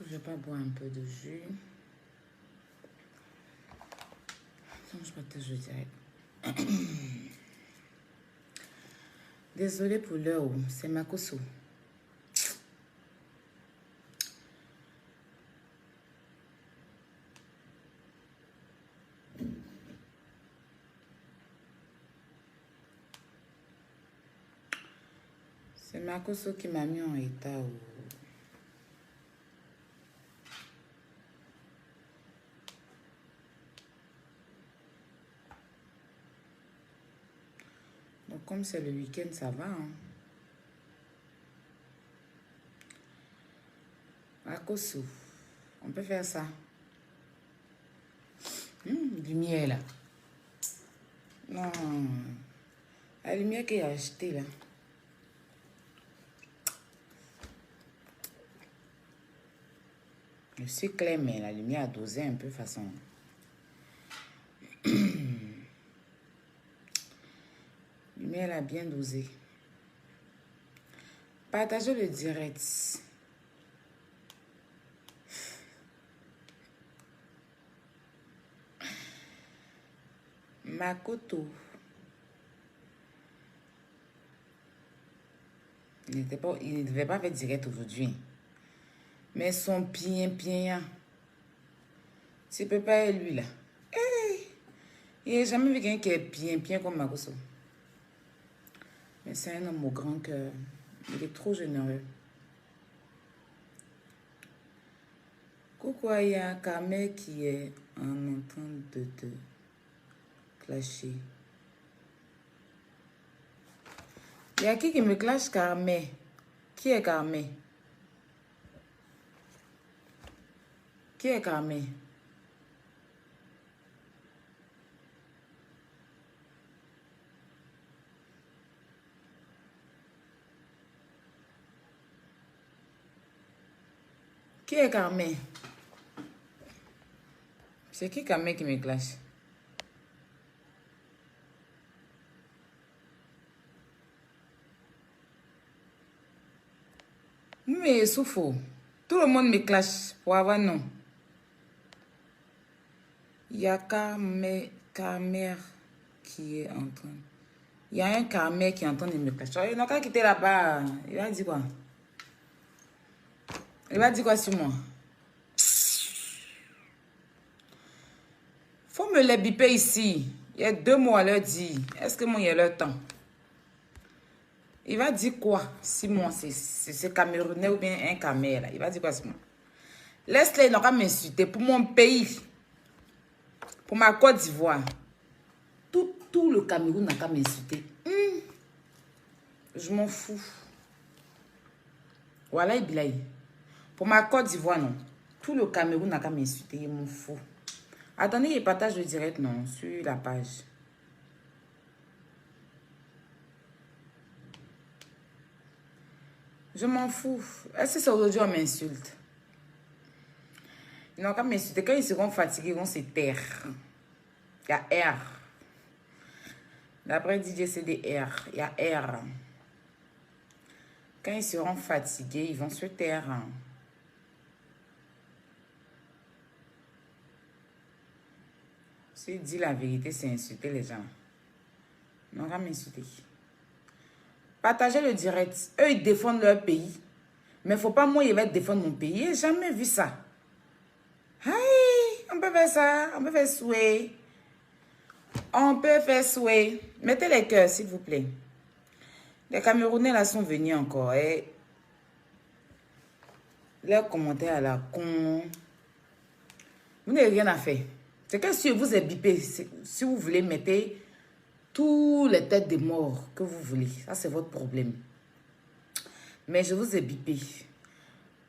Je vais pas boire un peu de jus. Non, je partage le direct. Désolée pour l'heure, c'est Makoso. C'est Makoso qui m'a mis en état. Donc comme c'est le week-end, ça va. Hein? Makoso, on peut faire ça. Du miel. Non, la lumière qu'il a acheté là. Le sucre clair, mais la lumière a dosé un peu façon. Lumière a bien dosé. Partagez le direct. Makoto. Il ne devait pas faire direct aujourd'hui. Mais son bien. Tu peux pas être lui là. Hey, il n'a jamais vu quelqu'un qui est bien comme Makoso. Mais c'est un homme au grand cœur. Il est trop généreux. Coucou, il y a Carmel qui est en train de te clasher. Il y a qui me clash, Carmel? Qui est Carmel? Qui est Carmel? Qui est Carmel? C'est qui Carmel qui me clash? Mais souffle. Tout le monde me clash pour avoir non. Il y a Carmel qui est en train. Il y a un Carmel qui est en train de me clasher. Il n'a qu'à quitter là-bas. Il va dire quoi? Il va dire quoi sur moi? Faut me les biper ici. Il y a 2 mots à leur dire. Est-ce que moi, il y a leur temps? Il va dire quoi si moi, c'est Camerounais ou bien un Camer là? Il va dire quoi sur moi? Laisse-les, il n'a qu'à m'insulter pour mon pays. Pour ma Côte d'Ivoire. Tout le Cameroun n'a qu'à m'insulter. Je m'en fous. Voilà, Ibilaï. Pour ma Côte d'Ivoire, non. Tout le Cameroun n'a qu'à m'insulter. Je m'en fous. Attendez, il partage le direct, non, sur la page. Je m'en fous. Est-ce que c'est aujourd'hui on m'insulte? Ils n'ont qu'à m'insulter. Quand ils seront fatigués, ils vont se taire. Il y a R. D'après DJ, c'est des R. Il y a R. Quand ils seront fatigués, ils vont se taire. S'ils disent la vérité, c'est insulter les gens. Ils n'ont qu'à m'insulter. Partagez le direct. Eux, ils défendent leur pays. Mais il ne faut pas moi, ils vont défendre mon pays. J'ai jamais vu ça. Aïe, on peut faire ça. On peut faire souhait. On peut faire souhait. Mettez les cœurs, s'il vous plaît. Les Camerounais là sont venus encore. Et leurs commentaires à la con. Vous n'avez rien à faire. C'est que si vous êtes bipé, si vous voulez, mettez tous les têtes de mort que vous voulez. Ça, c'est votre problème. Mais je vous ai bipé.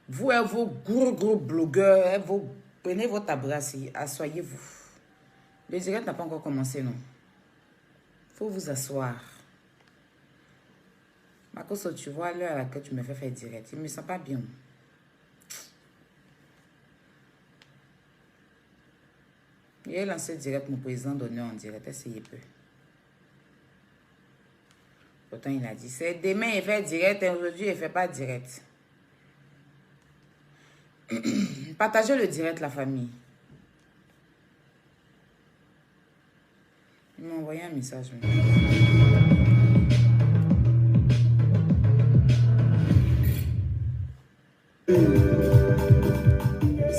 Vous et vos gros blogueurs, prenez votre abrassi, asseyez-vous. Le direct n'a pas encore commencé, non? Il faut vous asseoir. Makoso, tu vois l'heure à laquelle tu me fais faire direct. Il ne me sent pas bien. Il a lancé direct mon président d'honneur en direct. Essayez peu. Pourtant, il a dit, c'est demain, il fait direct, et aujourd'hui, il ne fait pas direct. Partagez le direct, la famille. Il m'a envoyé un message.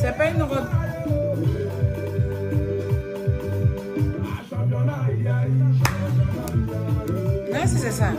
C'est pas une robe. Non, si c'est ça.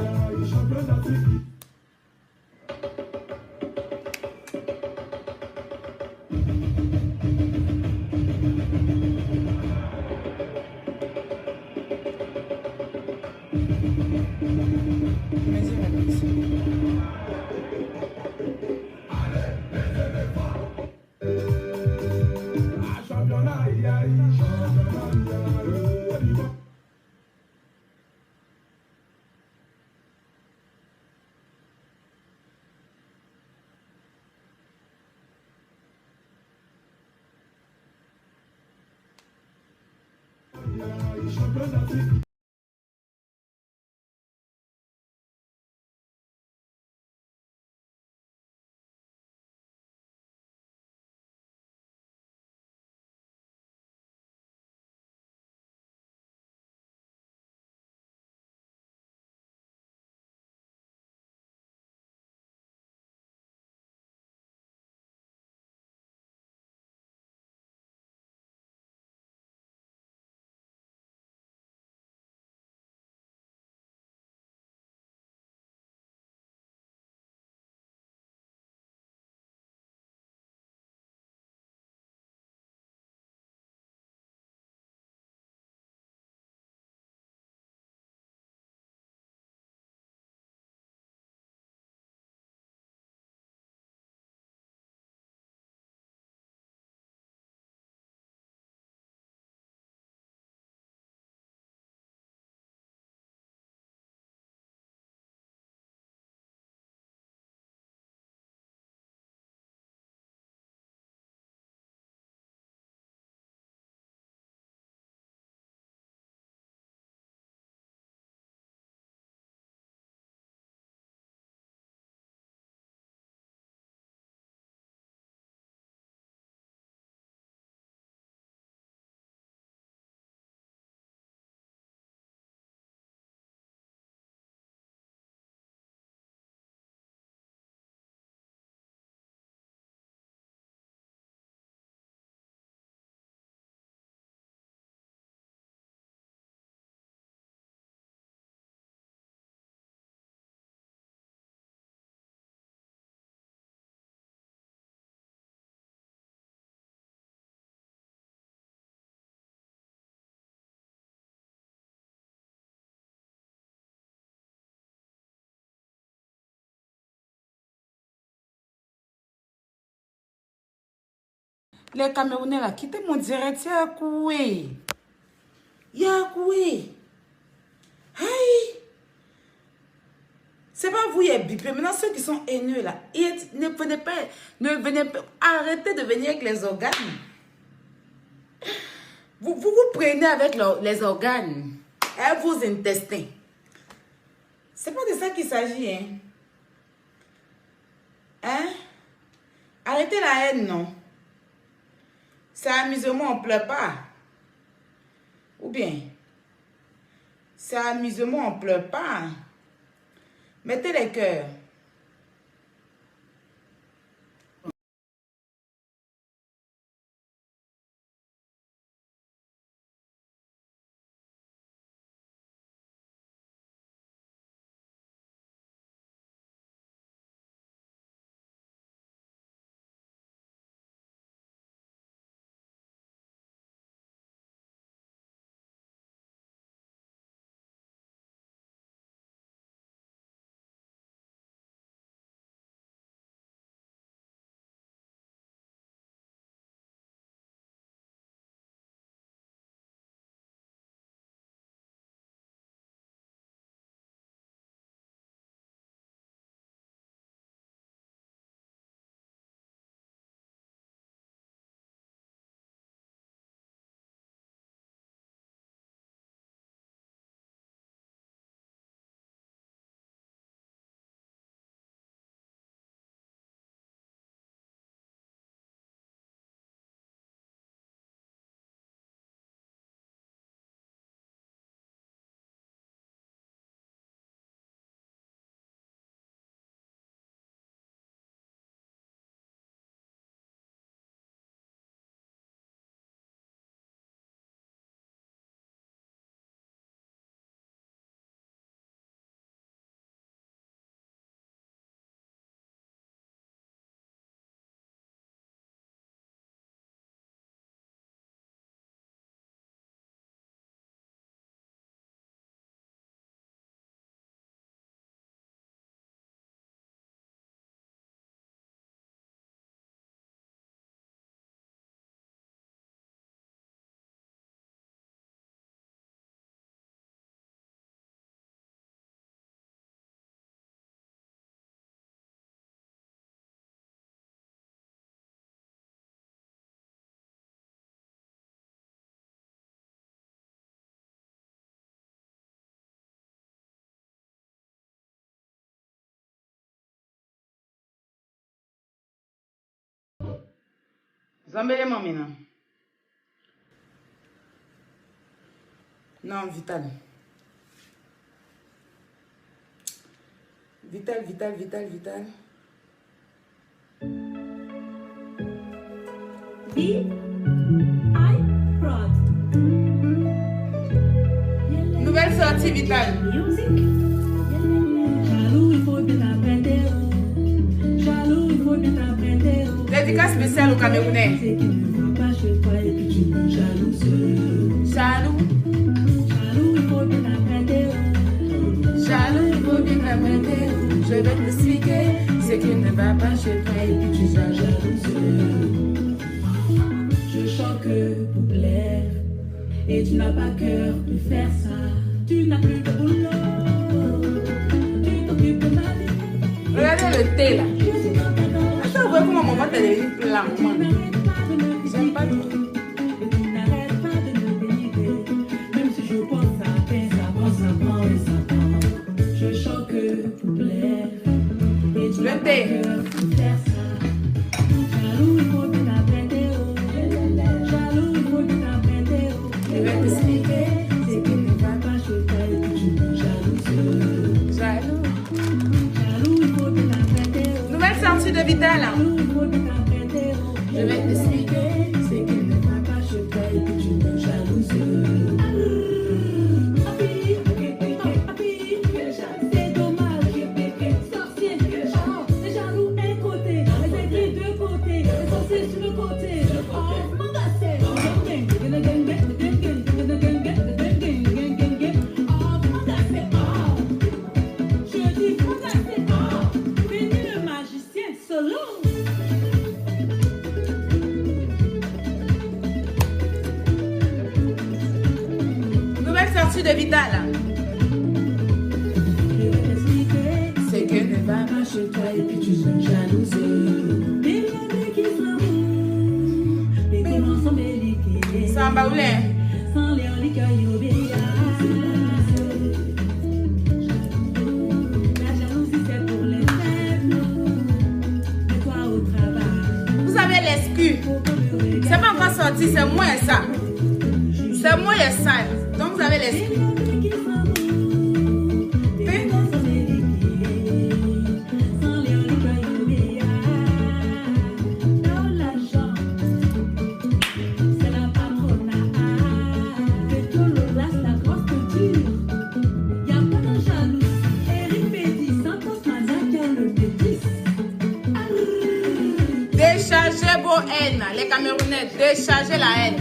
Les Camerounais là, quittez mon direct, Yakoué. Yakoué. Aïe. C'est pas vous, il y a bipé. Maintenant, ceux qui sont haineux là, ne venez pas, arrêtez de venir avec les organes. Vous prenez avec les organes et vos intestins. C'est pas de ça qu'il s'agit, hein. Hein? Arrêtez la haine, non? C'est amusement, on pleure pas. Ou bien, c'est amusement, on pleure pas. Mettez les cœurs. Zambelez-moi maintenant. Non, Vital. Vital, Vital, Vital, Vital. Nouvelle sortie, Vital. Dédicace spéciale au Camerounais. Jaloux. Jaloux, il faut bien t'apprêter. Je vais t'expliquer ce qui ne va pas chez toi et puis tu seras jaloux. Je chante que pour plaire et tu n'as pas cœur de faire ça. Tu n'as plus de boulot. Tu t'occupes de ma vie. Regardez le thé là. Attends, vous voyez comment maman t'a devenu plat. J'aime pas trop. Le thé. Je vais t'expliquer ce qui ne va pas chez toi et puis tu es jaloux. Jaloux. Nouvelle sortie de Vital. Je vais t'expliquer ce qui ne va pas chez toi et puis tu es jaloux. De Vital. C'est que ne va pas chez toi et puis tu sois jalouse. Ça va où l'air? Vous avez l'excuse. C'est pas encore sorti, c'est moins ça. C'est moins ça. Donc vous avez l'esprit. Déchargez vos haines, les Camerounais, déchargez la haine.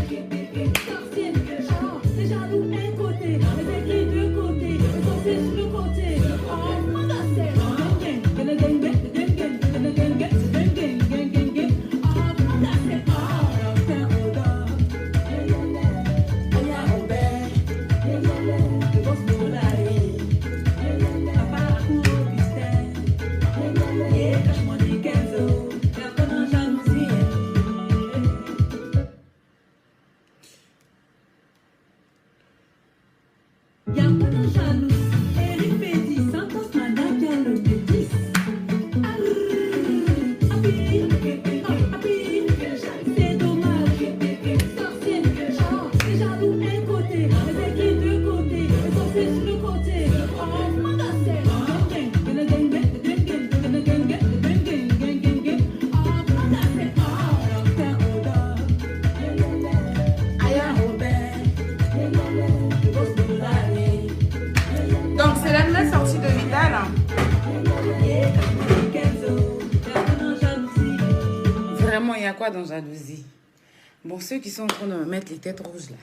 Vraiment, il y a quoi dans jalousie? Bon, ceux qui sont en train de me mettre les têtes rouges là.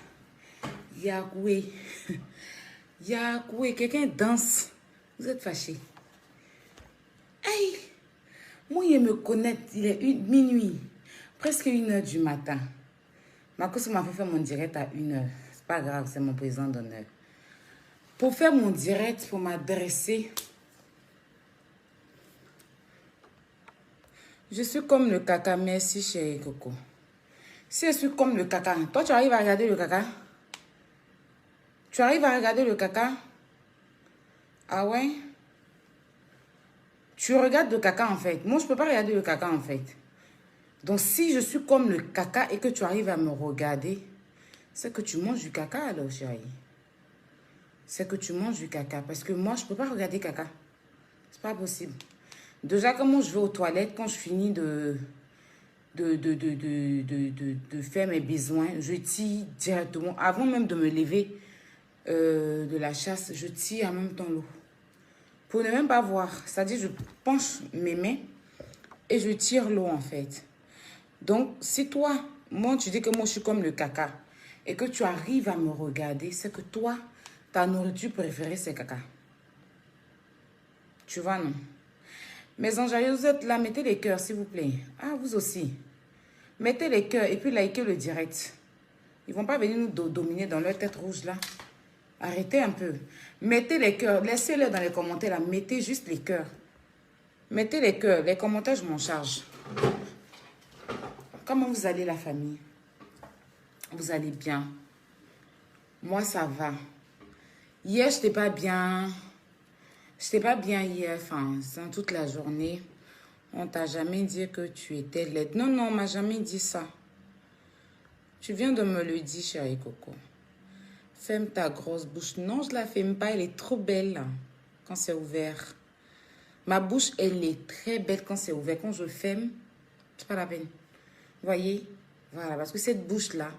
Yahweh. Yahweh, quelqu'un danse. Vous êtes fâchés. Hey! Moi, il me connaît. Il est minuit. Presque 1h du matin. Ma cause m'a fait faire mon direct à 1h. C'est pas grave, c'est mon présent d'honneur. Pour faire mon direct, pour m'adresser. Je suis comme le caca. Merci, chérie Coco. Si je suis comme le caca, toi, tu arrives à regarder le caca? Tu arrives à regarder le caca? Ah ouais? Tu regardes le caca en fait. Moi, je peux pas regarder le caca en fait. Donc, si je suis comme le caca et que tu arrives à me regarder, c'est que tu manges du caca alors, chérie. C'est que tu manges du caca. Parce que moi, je ne peux pas regarder caca. C'est pas possible. Déjà, comment je vais aux toilettes, quand je finis de faire mes besoins, je tire directement. Avant même de me lever de la chasse, je tire en même temps l'eau. Pour ne même pas voir. C'est-à-dire, je penche mes mains et je tire l'eau en fait. Donc, si toi, moi, tu dis que moi, je suis comme le caca et que tu arrives à me regarder, c'est que toi, ta nourriture préférée, c'est caca. Tu vois, non? Mes anges, vous êtes là, mettez les cœurs, s'il vous plaît. Ah, vous aussi. Mettez les cœurs et puis likez le direct. Ils ne vont pas venir nous dominer dans leur tête rouge, là. Arrêtez un peu. Mettez les cœurs. Laissez-les dans les commentaires, là. Mettez juste les cœurs. Mettez les cœurs. Les commentaires, je m'en charge. Comment vous allez, la famille? Vous allez bien? Moi, ça va. Hier, je n'étais pas bien. Je n'étais pas bien hier, enfin, toute la journée. On t'a jamais dit que tu étais laide. Non, non, on m'a jamais dit ça. Tu viens de me le dire, chérie Coco. Ferme ta grosse bouche. Non, je la ferme pas. Elle est trop belle là, quand c'est ouvert. Ma bouche, elle est très belle quand c'est ouvert. Quand je ferme, c'est pas la peine. Vous voyez? Voilà, parce que cette bouche-là,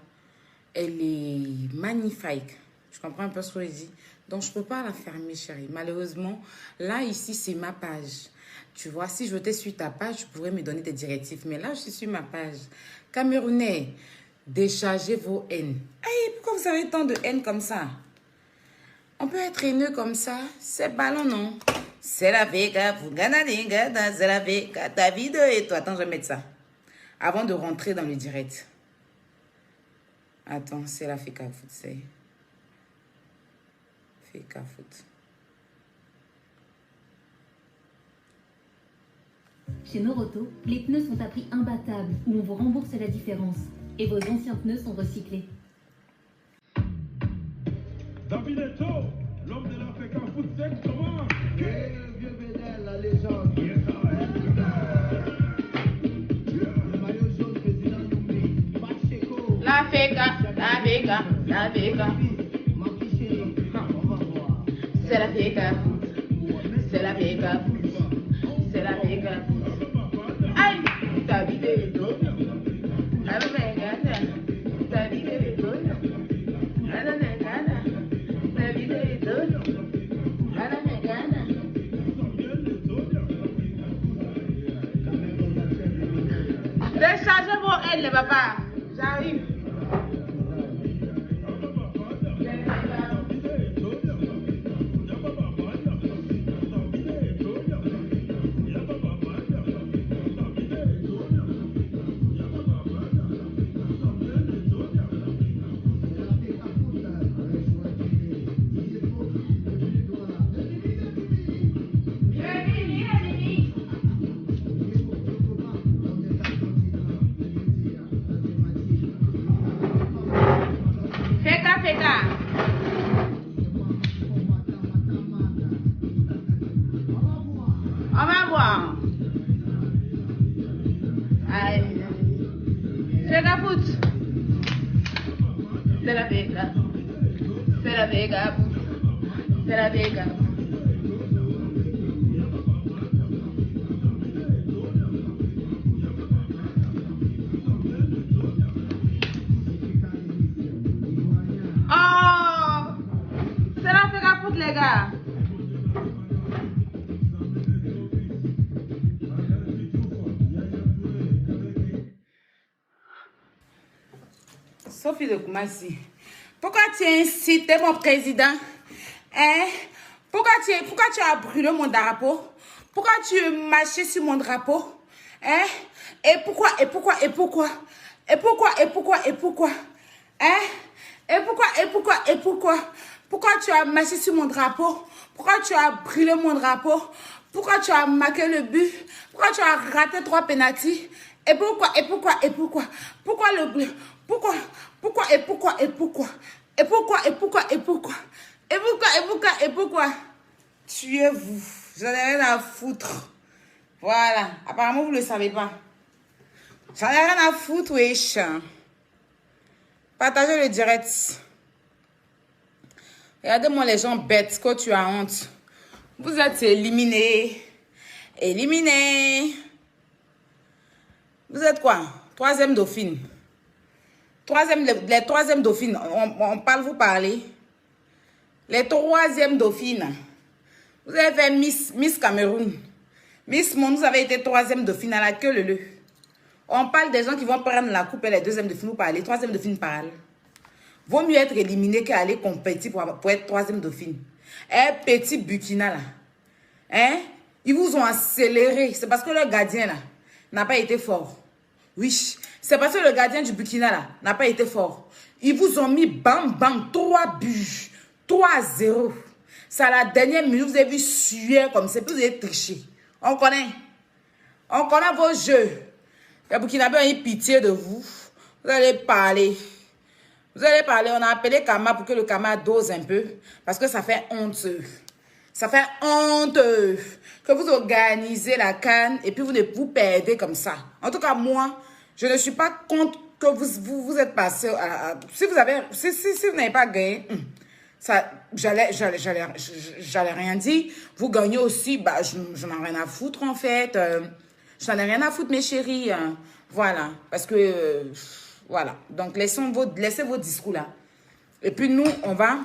elle est magnifique. Tu comprends un peu ce que je dis? Donc, je ne peux pas la fermer, chérie. Malheureusement, là, ici, c'est ma page. Tu vois, si je étais sur ta page, tu pourrais me donner des directives. Mais là, je suis sur ma page. Camerounais, déchargez vos haines. Hey, pourquoi vous avez tant de haine comme ça? On peut être haineux comme ça. C'est ballon, non? C'est la Vega, vous gagnez, c'est la Vega, ta vidéo et toi. Attends, je vais mettre ça. Avant de rentrer dans le direct. Attends, c'est la Feka Foot, c'est... Feka Foot. Chez Noroto, les pneus sont à prix imbattable où on vous rembourse la différence. Et vos anciens pneus sont recyclés. David Eto, l'homme de la Feka Foot, c'est comment? Quel vieux Bédel, la légende. Le maillot jaune, président Noumé. Pacheco. La Feka, la Feka, la Feka. C'est la Feka Foot. C'est la Feka Foot. C'est la Feka Foot. Aïe, David Eto. Déchargez vos ailes, les papas. J'arrive. On va voir. C'est la foot. C'est la Vega. C'est la Vega. C'est la Vega. Oh! C'est la Vega foot, les gars. Sophie de Koumassi, pourquoi tu incites mon président? Hein? Pourquoi tu as brûlé mon drapeau? Pourquoi tu marchais sur mon drapeau? Hein? Et pourquoi? Hein? Et pourquoi? Pourquoi tu as marché sur mon drapeau? Pourquoi tu as brûlé mon drapeau? Pourquoi tu as marqué le but? Pourquoi tu as raté 3 pénaltys? Et pourquoi? Tuez-vous. J'en ai rien à foutre. Voilà. Apparemment, vous ne le savez pas. J'en ai rien à foutre, wesh. Partagez le direct. Regardez-moi les gens bêtes, que tu as honte. Vous êtes éliminés. Éliminés. Vous êtes quoi? Troisième dauphine. Les troisièmes dauphines. On parle, vous parlez. Les troisièmes dauphines. Vous avez fait Miss Cameroun. Miss Monde, vous avez été troisième dauphine à la queue leu. On parle des gens qui vont prendre la coupe et les deuxièmes dauphines, vous parlez. Troisième dauphine parle. Vaut mieux être éliminé qu'aller compétir pour être troisième dauphine. Un petit Burkina là. Hein? Ils vous ont accéléré. C'est parce que le gardien là n'a pas été fort. Oui. C'est parce que le gardien du Burkina là n'a pas été fort. Ils vous ont mis bam bam 3 buts. 3-0. C'est à la dernière minute, vous avez vu suer comme ça. Puis vous avez triché. On connaît. On connaît vos jeux. Les Burkinabés ont eu pitié de vous. Vous allez parler. Vous allez parler. On a appelé Kama pour que le Kama dose un peu. Parce que ça fait honteux. Ça fait honteux que vous organisez la CAN et puis vous perdez comme ça. En tout cas, moi, je ne suis pas contre que vous êtes passé à... Si vous n'avez pas gagné... J'allais rien dire. Vous gagnez aussi, bah, je n'en ai rien à foutre en fait. Je n'en ai rien à foutre mes chéris. Voilà. Parce que, voilà. Donc, laissez vos discours là. Et puis nous, on va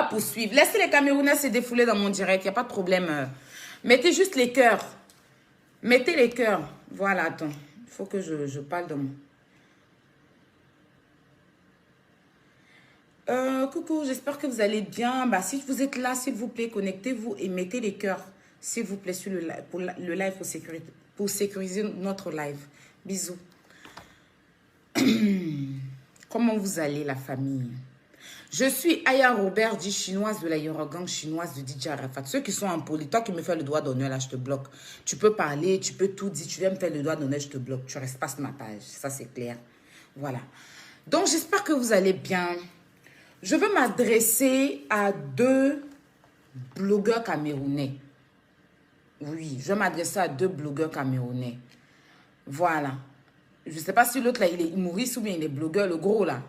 poursuivre. Laissez les Camerounais se défouler dans mon direct. Il n'y a pas de problème. Mettez juste les cœurs. Mettez les cœurs. Voilà, attends. Il faut que je parle de moi. Coucou, j'espère que vous allez bien. Bah, si vous êtes là, s'il vous plaît, connectez-vous et mettez les cœurs, s'il vous plaît, sur le live pour sécuriser notre live. Bisous. Comment vous allez, la famille? Je suis Aya Robert, dit chinoise de la Yorogang chinoise de DJ Arafat. Ceux qui sont en poli, toi qui me fais le doigt d'honneur, là, je te bloque. Tu peux parler, tu peux tout dire. Tu viens me faire le doigt d'honneur, je te bloque. Tu restes pas sur ma page. Ça, c'est clair. Voilà. Donc, j'espère que vous allez bien. Je veux m'adresser à 2 blogueurs camerounais. Oui, je vais m'adresser à 2 blogueurs camerounais. Voilà. Je ne sais pas si l'autre là, il est humoriste ou bien il est blogueur, le gros là.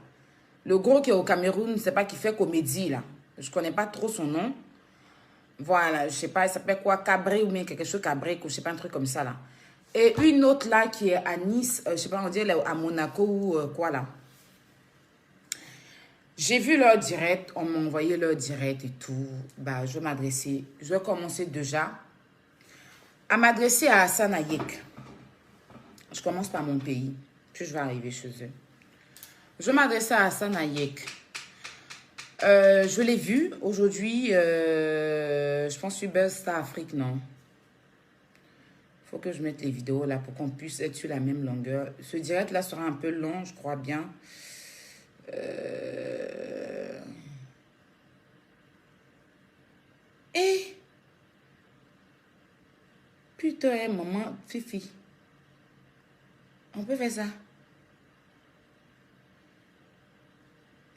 Le gros qui est au Cameroun, je ne sais pas, qui fait comédie là. Je ne connais pas trop son nom. Voilà, je ne sais pas, il s'appelle quoi, Cabré ou bien quelque chose, Cabré, je ne sais pas, un truc comme ça là. Et une autre là qui est à Nice, je ne sais pas, on dirait à Monaco ou quoi là. J'ai vu leur direct, on m'a envoyé leur direct et tout. Bah, je vais commencer déjà à m'adresser à Hassan Ayek. Je commence par mon pays, puis je vais arriver chez eux. Je vais m'adresser à Hassan Ayek. Je l'ai vu aujourd'hui, je pense sur Buzz Star Afrique, non? Il faut que je mette les vidéos là pour qu'on puisse être sur la même longueur. Ce direct là sera un peu long, je crois bien. Et putain, maman, Fifi, on peut faire ça.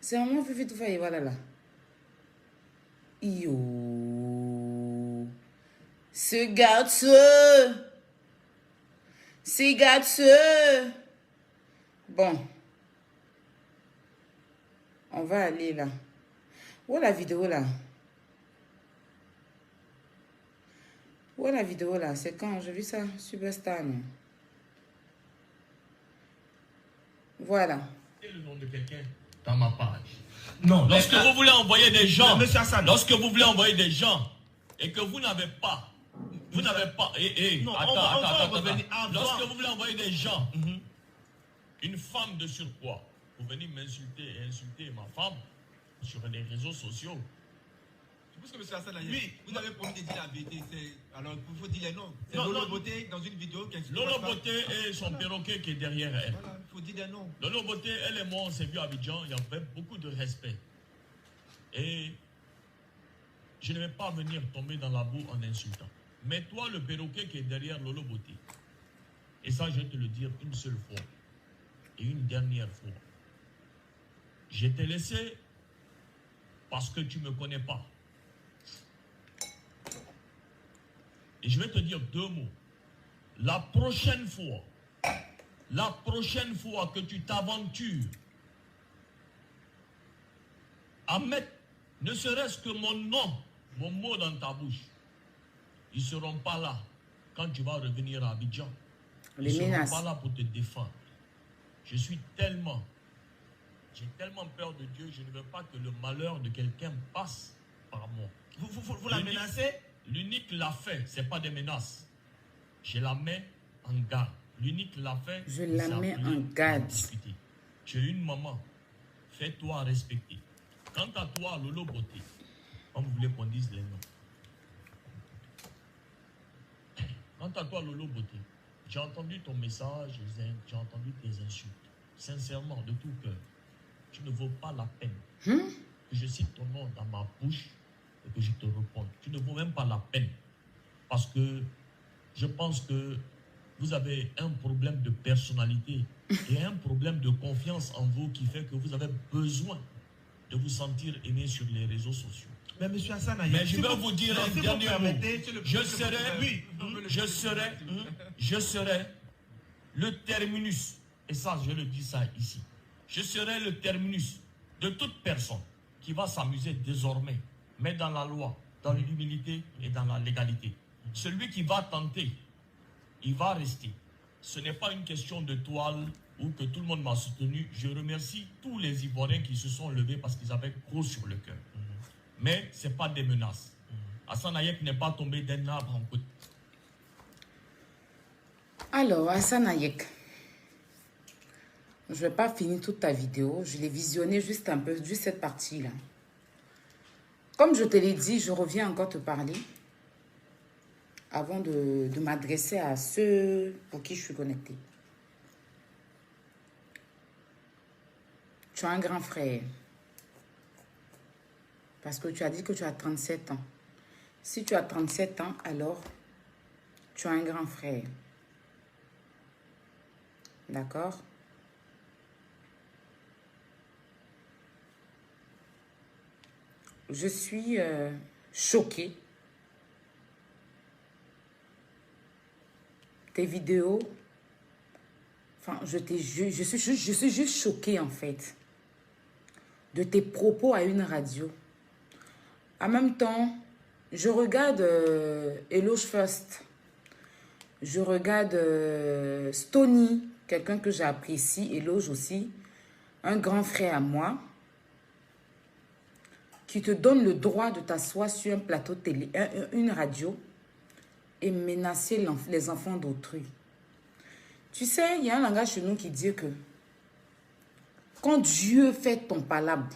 C'est maman Fifi tout fait, voilà là. Yo, ce gâteux. Bon. On va aller là. Où est la vidéo là? Où est la vidéo là? C'est quand? J'ai vu ça. Superstar, non? Voilà. Le nom de quelqu'un dans ma page. Non. Lorsque vous voulez envoyer des gens, Monsieur Hassan. lorsque vous voulez envoyer des gens et que vous n'avez pas, Non, attends. revenir avant. Lorsque vous voulez envoyer des gens, une femme de surpoids, pour venir m'insulter et insulter ma femme sur les réseaux sociaux. Je pense que M. Hassan, Oui. vous avez promis de dire la vérité. Alors, il faut dire les noms. C'est Non, Lolo non. Beauté dans une vidéo qui insulte Lolo ma femme. Beauté et son perroquet qui est derrière elle. Voilà, il faut dire des noms. Lolo Beauté, elle et moi, on s'est vu à Abidjan, il y avait beaucoup de respect. Et je ne vais pas venir tomber dans la boue en insultant. Mais toi, le perroquet qui est derrière Lolo Beauté, et ça, je vais te le dire une seule fois et une dernière fois. Je t'ai laissé parce que tu ne me connais pas. Et je vais te dire 2 mots. La prochaine fois la prochaine fois que tu t'aventures à mettre ne serait-ce que mon nom, mon mot dans ta bouche, ils ne seront pas là quand tu vas revenir à Abidjan. Ils ne seront pas là pour te défendre. J'ai tellement peur de Dieu, je ne veux pas que le malheur de quelqu'un passe par moi. Vous la menacez? L'unique l'a fait, ce n'est pas des menaces. Je la mets en garde. L'unique l'a fait. Je la mets en garde. Tu es une maman. Fais-toi respecter. Quant à toi, Lolo Beauté, comme vous voulez qu'on dise les noms. Quant à toi, Lolo Beauté, j'ai entendu ton message, j'ai entendu tes insultes. Sincèrement, de tout cœur, tu ne vaux pas la peine que je cite ton nom dans ma bouche et que je te réponde. Tu ne vaux même pas la peine. Parce que je pense que vous avez un problème de personnalité et un problème de confiance en vous qui fait que vous avez besoin de vous sentir aimé sur les réseaux sociaux. Mais M. Hassan, mais je vais vous dire un dernier mot. Je serai le terminus, et ça, je le dis ça ici. Je serai le terminus de toute personne qui va s'amuser désormais, mais dans la loi, dans l'humilité et dans la légalité. Celui qui va tenter, il va rester. Ce n'est pas une question de toile ou que tout le monde m'a soutenu. Je remercie tous les Ivoiriens qui se sont levés parce qu'ils avaient gros sur le cœur. Mais ce n'est pas des menaces. Hassan Ayek n'est pas tombé d'un arbre en côte. Alors, Hassan Ayek, je ne vais pas finir toute ta vidéo. Je l'ai visionnée juste un peu, juste cette partie-là. Comme je te l'ai dit, je reviens encore te parler avant de m'adresser à ceux pour qui je suis connectée. Tu as un grand frère. Parce que tu as dit que tu as 37 ans. Si tu as 37 ans, alors tu as un grand frère. D'accord? Je suis choquée. Tes vidéos, enfin, je suis juste choquée en fait de tes propos à une radio. En même temps, je regarde Eloge First, je regarde Stony, quelqu'un que j'apprécie, Eloge aussi, un grand frère à moi, qui te donne le droit de t'asseoir sur un plateau télé, une radio, et menacer les enfants d'autrui. Tu sais, il y a un langage chez nous qui dit que quand Dieu fait ton palabre,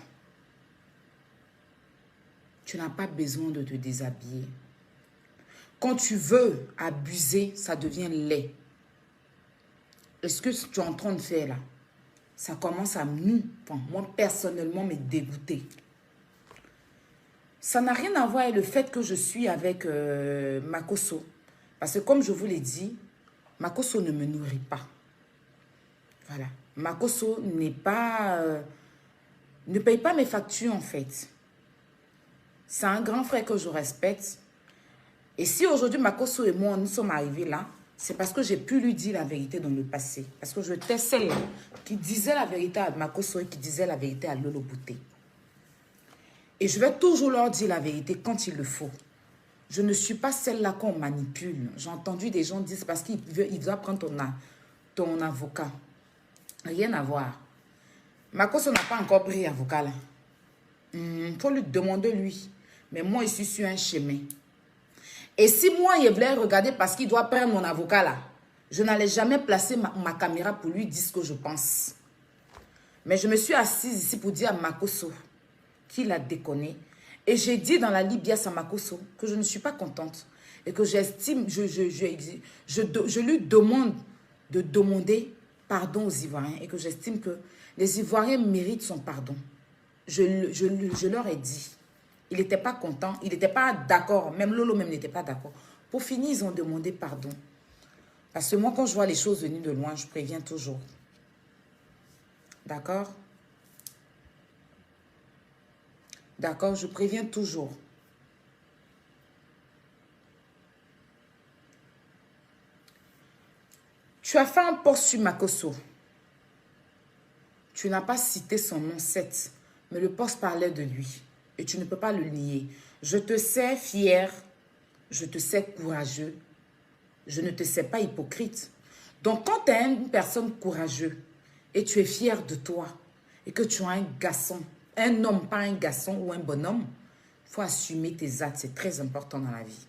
tu n'as pas besoin de te déshabiller. Quand tu veux abuser, ça devient laid. Et ce que tu es en train de faire là, ça commence à moi personnellement, me dégoûter. Ça n'a rien à voir avec le fait que je suis avec Makosso. Parce que comme je vous l'ai dit, Makosso ne me nourrit pas. Voilà. Makosso n'est pas... ne paye pas mes factures en fait. C'est un grand frère que je respecte. Et si aujourd'hui Makosso et moi nous sommes arrivés là, c'est parce que j'ai pu lui dire la vérité dans le passé. Parce que j'étais celle qui disait la vérité à Makosso et qui disait la vérité à Lolo Beauté. Et je vais toujours leur dire la vérité quand il le faut. Je ne suis pas celle-là qu'on manipule. J'ai entendu des gens dire parce qu'il doit prendre ton avocat. Rien à voir. Makosso n'a pas encore pris avocat là. Il faut lui demander lui. Mais moi, je suis sur un chemin. Et si moi, il voulait regarder parce qu'il doit prendre mon avocat là, je n'allais jamais placer ma caméra pour lui dire ce que je pense. Mais je me suis assise ici pour dire à Makosso qu'il a déconné. Et j'ai dit dans la Libya à Makosso que je ne suis pas contente. Et que j'estime, je lui demande de demander pardon aux Ivoiriens. Et que j'estime que les Ivoiriens méritent son pardon. Je leur ai dit. Il n'était pas content. Il n'était pas d'accord. Même Lolo même n'était pas d'accord. Pour finir, ils ont demandé pardon. Parce que moi, quand je vois les choses venir de loin, je préviens toujours. D'accord? D'accord, je préviens toujours. Tu as fait un post sur Makosso. Tu n'as pas cité son nom, certes, mais le post parlait de lui. Et tu ne peux pas le nier. Je te sais fier, je te sais courageux, je ne te sais pas hypocrite. Donc, quand tu es une personne courageuse et tu es fier de toi et que tu as un garçon, un homme, pas un garçon ou un bonhomme, il faut assumer tes actes. C'est très important dans la vie.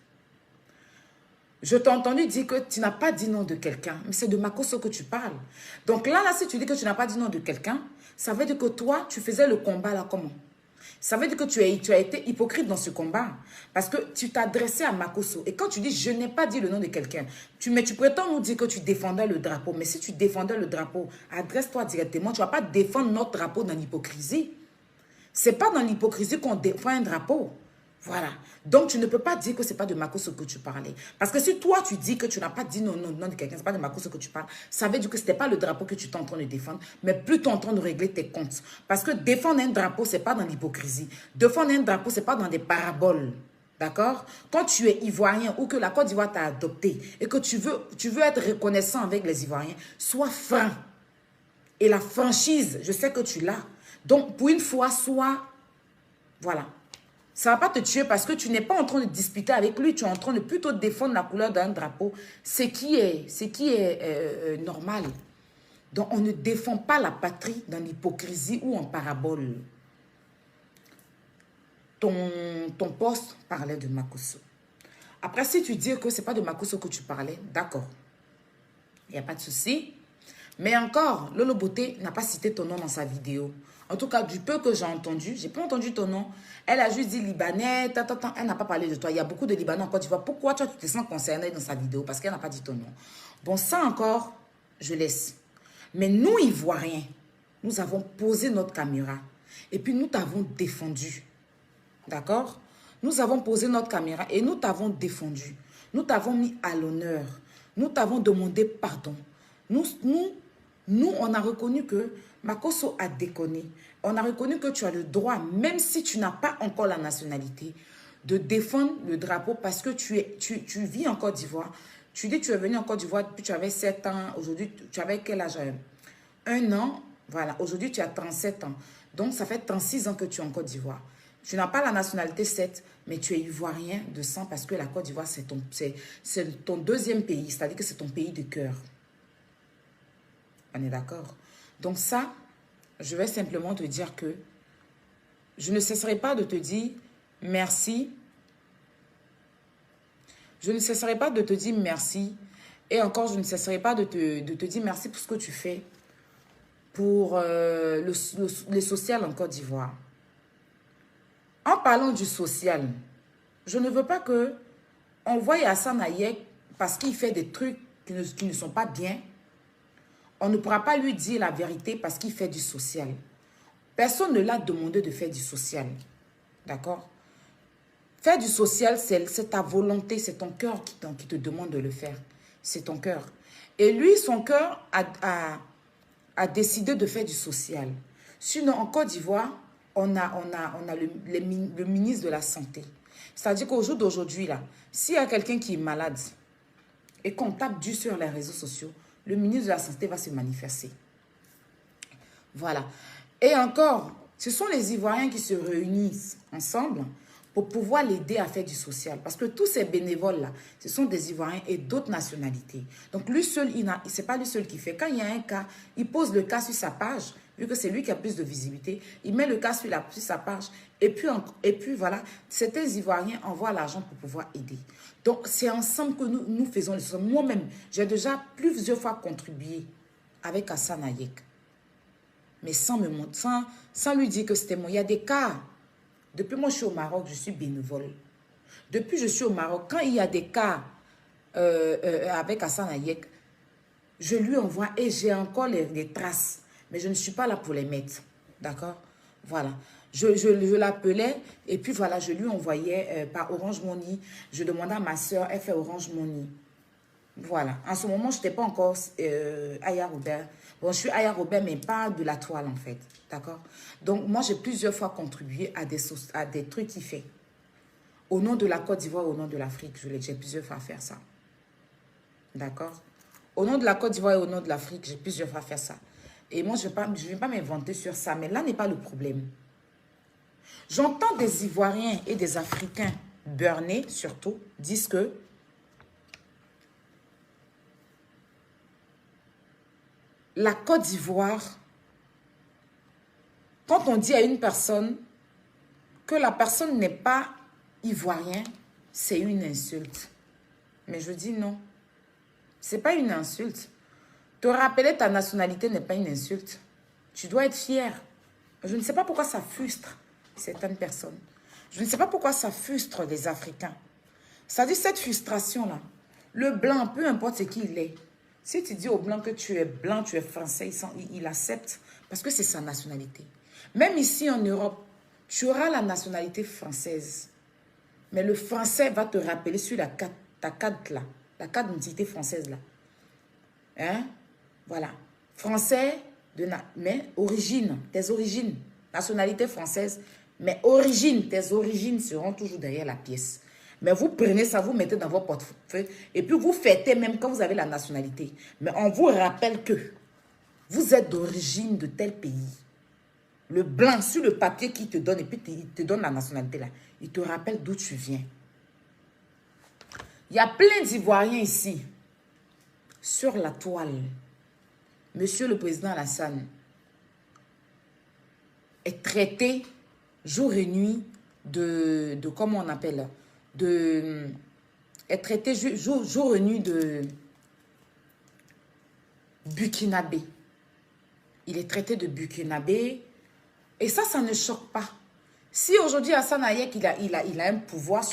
Je t'ai entendu dire que tu n'as pas dit non de quelqu'un, mais c'est de Makosso que tu parles. Donc là, si tu dis que tu n'as pas dit non de quelqu'un, ça veut dire que toi, tu faisais le combat là comment? Ça veut dire que tu as été hypocrite dans ce combat. Parce que tu t'adressais à Makosso. Et quand tu dis, je n'ai pas dit le nom de quelqu'un, mais tu prétends nous dire que tu défendais le drapeau. Mais si tu défendais le drapeau, adresse-toi directement. Tu ne vas pas défendre notre drapeau dans l'hypocrisie. Ce n'est pas dans l'hypocrisie qu'on défend un drapeau. Voilà. Donc, tu ne peux pas dire que ce n'est pas de Makosso que tu parlais. Parce que si toi, tu dis que tu n'as pas dit non de quelqu'un, ce n'est pas de Makosso que tu parles, ça veut dire que ce n'était pas le drapeau que tu es en train de défendre, mais plutôt en train de régler tes comptes. Parce que défendre un drapeau, ce n'est pas dans l'hypocrisie. Défendre un drapeau, ce n'est pas dans des paraboles. D'accord? Quand tu es ivoirien ou que la Côte d'Ivoire t'a adopté et que tu veux être reconnaissant avec les Ivoiriens, sois franc. Et la franchise, je sais que tu l'as. Donc, pour une fois, sois... Voilà. Ça ne va pas te tuer parce que tu n'es pas en train de disputer avec lui. Tu es en train de plutôt défendre la couleur d'un drapeau. Ce qui est normal. Donc, on ne défend pas la patrie dans l'hypocrisie ou en parabole. Ton poste parlait de Makosso. Après, si tu dis que ce n'est pas de Makosso que tu parlais, d'accord. Il n'y a pas de souci. Mais encore, Lolo Beauté n'a pas cité ton nom dans sa vidéo. En tout cas, du peu que j'ai entendu, je n'ai pas entendu ton nom. Elle a juste dit Libanais, elle n'a pas parlé de toi. Il y a beaucoup de Libanais en Côte d'Ivoire. Pourquoi toi, tu te sens concerné dans sa vidéo? Parce qu'elle n'a pas dit ton nom. Bon, ça encore, je laisse. Mais nous, Ivoiriens, nous avons posé notre caméra. Et puis, nous t'avons défendu. D'accord? Nous avons posé notre caméra et nous t'avons défendu. Nous t'avons mis à l'honneur. Nous t'avons demandé pardon. Nous, on a reconnu que Makosso a déconné. On a reconnu que tu as le droit, même si tu n'as pas encore la nationalité, de défendre le drapeau parce que tu vis en Côte d'Ivoire. Tu dis que tu es venu en Côte d'Ivoire depuis tu avais 7 ans. Aujourd'hui, tu avais quel âge? 1 an. Voilà. Aujourd'hui, tu as 37 ans. Donc, ça fait 36 ans que tu es en Côte d'Ivoire. Tu n'as pas la nationalité 7, mais tu es ivoirien de sang parce que la Côte d'Ivoire, c'est ton deuxième pays. C'est-à-dire que c'est ton pays de cœur. On est d'accord? Donc ça, je vais simplement te dire que je ne cesserai pas de te dire merci. Je ne cesserai pas de te dire merci. Et encore, je ne cesserai pas de te dire merci pour ce que tu fais pour le social en Côte d'Ivoire. En parlant du social, je ne veux pas que on voie Assane Hayek parce qu'il fait des trucs qui ne sont pas bien. On ne pourra pas lui dire la vérité parce qu'il fait du social. Personne ne l'a demandé de faire du social. D'accord? Faire du social, c'est ta volonté, c'est ton cœur qui te demande de le faire. C'est ton cœur. Et lui, son cœur a décidé de faire du social. Sinon, en Côte d'Ivoire, on a le ministre de la Santé. C'est-à-dire qu'au jour d'aujourd'hui, là, s'il y a quelqu'un qui est malade et qu'on tape dur sur les réseaux sociaux, le ministre de la Santé va se manifester. Voilà. Et encore, ce sont les Ivoiriens qui se réunissent ensemble pour pouvoir l'aider à faire du social. Parce que tous ces bénévoles-là, ce sont des Ivoiriens et d'autres nationalités. Donc lui seul, ce n'est pas lui seul qui fait. Quand il y a un cas, il pose le cas sur sa page, vu que c'est lui qui a plus de visibilité. Il met le cas sur sa page. Et puis voilà, certains Ivoiriens envoient l'argent pour pouvoir aider. Donc, c'est ensemble que nous faisons les choses. Moi-même, j'ai déjà plusieurs fois contribué avec Assane Hayek. Mais sans lui dire que c'était moi. Il y a des cas. Depuis moi, je suis au Maroc, je suis bénévole. Depuis je suis au Maroc, quand il y a des cas avec Assane Hayek, je lui envoie et j'ai encore les traces. Mais je ne suis pas là pour les mettre. D'accord? Voilà. Je l'appelais et puis voilà, je lui envoyais par Orange Money. Je demandais à ma soeur, elle fait Orange Money. Voilà. En ce moment, je n'étais pas encore Aya Robert. Bon, je suis Aya Robert, mais pas de la toile en fait. D'accord? Donc, moi, j'ai plusieurs fois contribué à des trucs qu'il fait. Au nom de la Côte d'Ivoire, au nom de l'Afrique, j'ai plusieurs fois à faire ça. D'accord? Au nom de la Côte d'Ivoire et au nom de l'Afrique, j'ai plusieurs fois faire ça. Et moi, je ne vais pas m'inventer sur ça, mais là n'est pas le problème. J'entends des Ivoiriens et des Africains burnés, surtout, disent que la Côte d'Ivoire, quand on dit à une personne que la personne n'est pas ivoirien, c'est une insulte. Mais je dis non. Ce n'est pas une insulte. Te rappeler ta nationalité n'est pas une insulte. Tu dois être fier. Je ne sais pas pourquoi ça frustre certaines personnes. Je ne sais pas pourquoi ça frustre les Africains. C'est-à-dire cette frustration-là. Le blanc, peu importe ce qu'il est. Si tu dis au blanc que tu es blanc, tu es français, il accepte parce que c'est sa nationalité. Même ici en Europe, tu auras la nationalité française. Mais le français va te rappeler sur ta carte là. La carte d'identité française là. Hein? Voilà. Français, mais origine, tes origines. Nationalité française, mais origine, tes origines seront toujours derrière la pièce. Mais vous prenez ça, vous mettez dans votre portefeuille et puis vous fêtez même quand vous avez la nationalité. Mais on vous rappelle que vous êtes d'origine de tel pays. Le blanc sur le papier qu'il te donne et puis il te donne la nationalité là. Il te rappelle d'où tu viens. Il y a plein d'Ivoiriens ici. Sur la toile, Monsieur le Président Alassane est traité jour et nuit de comment on appelle, est traité jour et nuit de Burkinabé. Il est traité de Burkinabé et ça ne choque pas. Si aujourd'hui Assane Hayek il a un pouvoir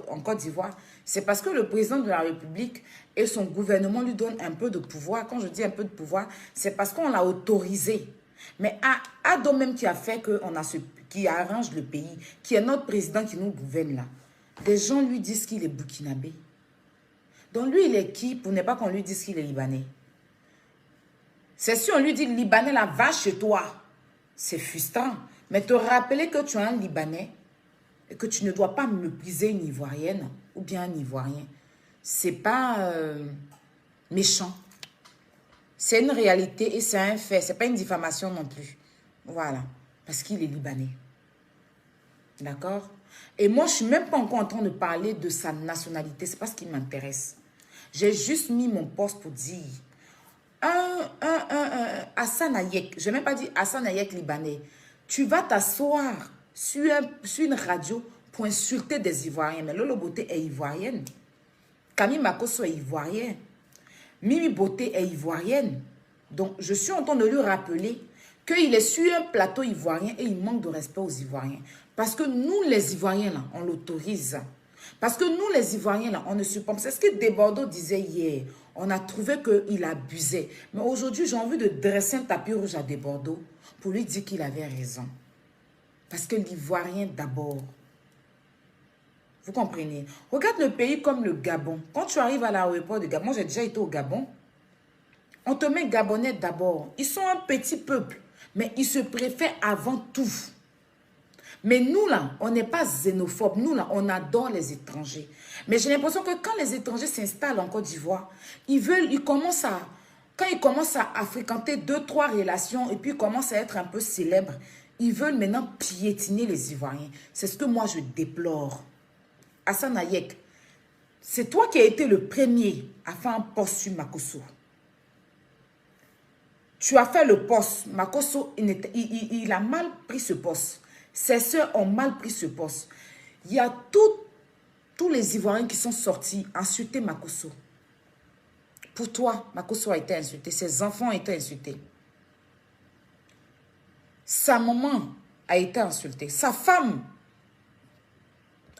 en Côte d'Ivoire, c'est parce que le président de la République et son gouvernement lui donnent un peu de pouvoir. Quand je dis un peu de pouvoir, c'est parce qu'on l'a autorisé. Mais Ado même qui a fait qui arrange le pays, qui est notre président qui nous gouverne là, des gens lui disent qu'il est burkinabé. Donc lui, il est qui pour ne pas qu'on lui dise qu'il est libanais? C'est si on lui dit libanais là, va chez toi. C'est frustrant. Mais te rappeler que tu es un Libanais et que tu ne dois pas mépriser une Ivoirienne ou bien un Ivoirien, c'est pas méchant. C'est une réalité et c'est un fait. C'est pas une diffamation non plus. Voilà. Parce qu'il est Libanais. D'accord? Et moi, je suis même pas encore en train de parler de sa nationalité. C'est pas ce qui m'intéresse. J'ai juste mis mon poste pour dire Assane Hayek. Je n'ai même pas dit Assane Hayek libanais. Tu vas t'asseoir sur une radio pour insulter des Ivoiriens. Mais Lolo Beauté est ivoirienne. Camille Makosso est ivoirien. Mimi Beauté est ivoirienne. Donc, je suis en train de lui rappeler qu'il est sur un plateau ivoirien et il manque de respect aux Ivoiriens. Parce que nous, les Ivoiriens, là, on l'autorise. Parce que nous, les Ivoiriens, là, on ne supporte pas. C'est ce que Desbordeaux disait hier. On a trouvé qu'il abusait. Mais aujourd'hui, j'ai envie de dresser un tapis rouge à Desbordeaux pour lui dire qu'il avait raison. Parce que l'Ivoirien d'abord. Vous comprenez? Regarde le pays comme le Gabon. Quand tu arrives à l'aéroport de Gabon, moi j'ai déjà été au Gabon, on te met Gabonais d'abord. Ils sont un petit peuple, mais ils se préfèrent avant tout. Mais nous là, on n'est pas xénophobes. Nous là, on adore les étrangers. Mais j'ai l'impression que quand les étrangers s'installent en Côte d'Ivoire, quand ils commencent à fréquenter 2-3 relations et puis ils commencent à être un peu célèbres, ils veulent maintenant piétiner les Ivoiriens. C'est ce que moi je déplore. Assane Hayek, c'est toi qui as été le premier à faire un poste sur Makosso. Tu as fait le poste. Makosso, il a mal pris ce poste. Ses soeurs ont mal pris ce poste. Il y a tous les Ivoiriens qui sont sortis insulter Makosso. Pour toi, Makosso a été insulté. Ses enfants ont été insultés. Sa maman a été insultée. Sa femme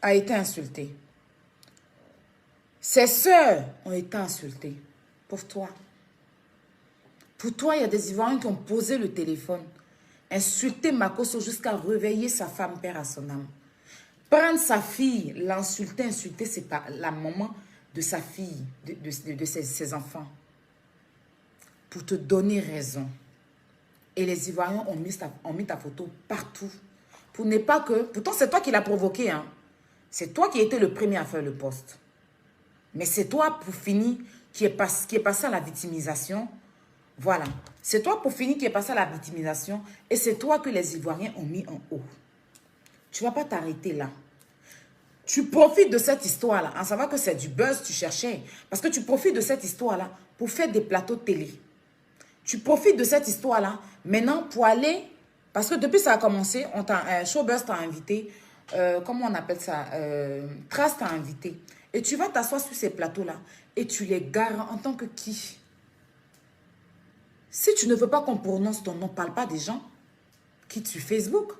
a été insultée. Ses soeurs ont été insultées. Pour toi. Pour toi, il y a des Ivoiriens qui ont posé le téléphone, insulté Makosso jusqu'à réveiller sa femme, père à son âme. Prendre sa fille, l'insulter, c'est pas la maman de sa fille, de ses enfants. Pour te donner raison. Et les Ivoiriens ont mis ta photo partout. Pour ne pas que... Pourtant, c'est toi qui l'as provoqué, hein. C'est toi qui étais le premier à faire le poste. Mais c'est toi, pour finir, qui est passé à la victimisation. Voilà. C'est toi, pour finir, qui est passé à la victimisation. Et c'est toi que les Ivoiriens ont mis en haut. Tu ne vas pas t'arrêter là. Tu profites de cette histoire-là, en savoir que c'est du buzz que tu cherchais. Parce que tu profites de cette histoire-là pour faire des plateaux de télé. Tu profites de cette histoire-là maintenant pour aller... Parce que depuis que ça a commencé, Showbuzz t'a invité. Comment on appelle ça? Trace t'a invité. Et tu vas t'asseoir sur ces plateaux-là et tu les gares en tant que qui? Si tu ne veux pas qu'on prononce ton nom, parle pas des gens. Quitte sur Facebook.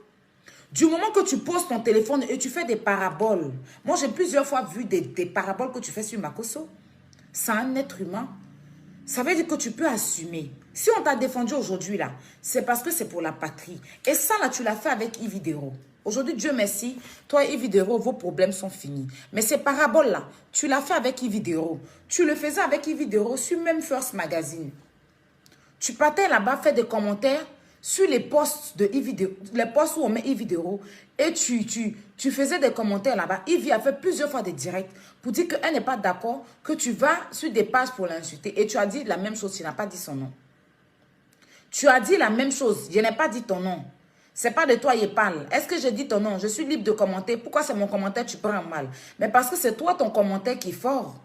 Du moment que tu poses ton téléphone et tu fais des paraboles. Moi, j'ai plusieurs fois vu des paraboles que tu fais sur Makosso. C'est un être humain. Ça veut dire que tu peux assumer. Si on t'a défendu aujourd'hui, là, c'est parce que c'est pour la patrie. Et ça, là, tu l'as fait avec Yves Vidéro. Aujourd'hui, Dieu merci, toi et Yves Vidéro, vos problèmes sont finis. Mais ces paraboles-là, tu l'as fait avec Yves Vidéro. Tu le faisais avec Yves Vidéro sur même First Magazine. Tu partais là-bas, faire des commentaires sur les posts de Yves Vidéro, les posts où on met Yves Vidéro, et tu faisais des commentaires là-bas. Yves a fait plusieurs fois des directs pour dire qu'elle n'est pas d'accord, que tu vas sur des pages pour l'insulter. Et tu as dit la même chose, tu n'as pas dit son nom. Tu as dit la même chose, je n'ai pas dit ton nom. C'est pas de toi, il parle. Est-ce que j'ai dit ton nom? Je suis libre de commenter. Pourquoi c'est mon commentaire, tu prends mal? Mais parce que c'est toi, ton commentaire qui est fort.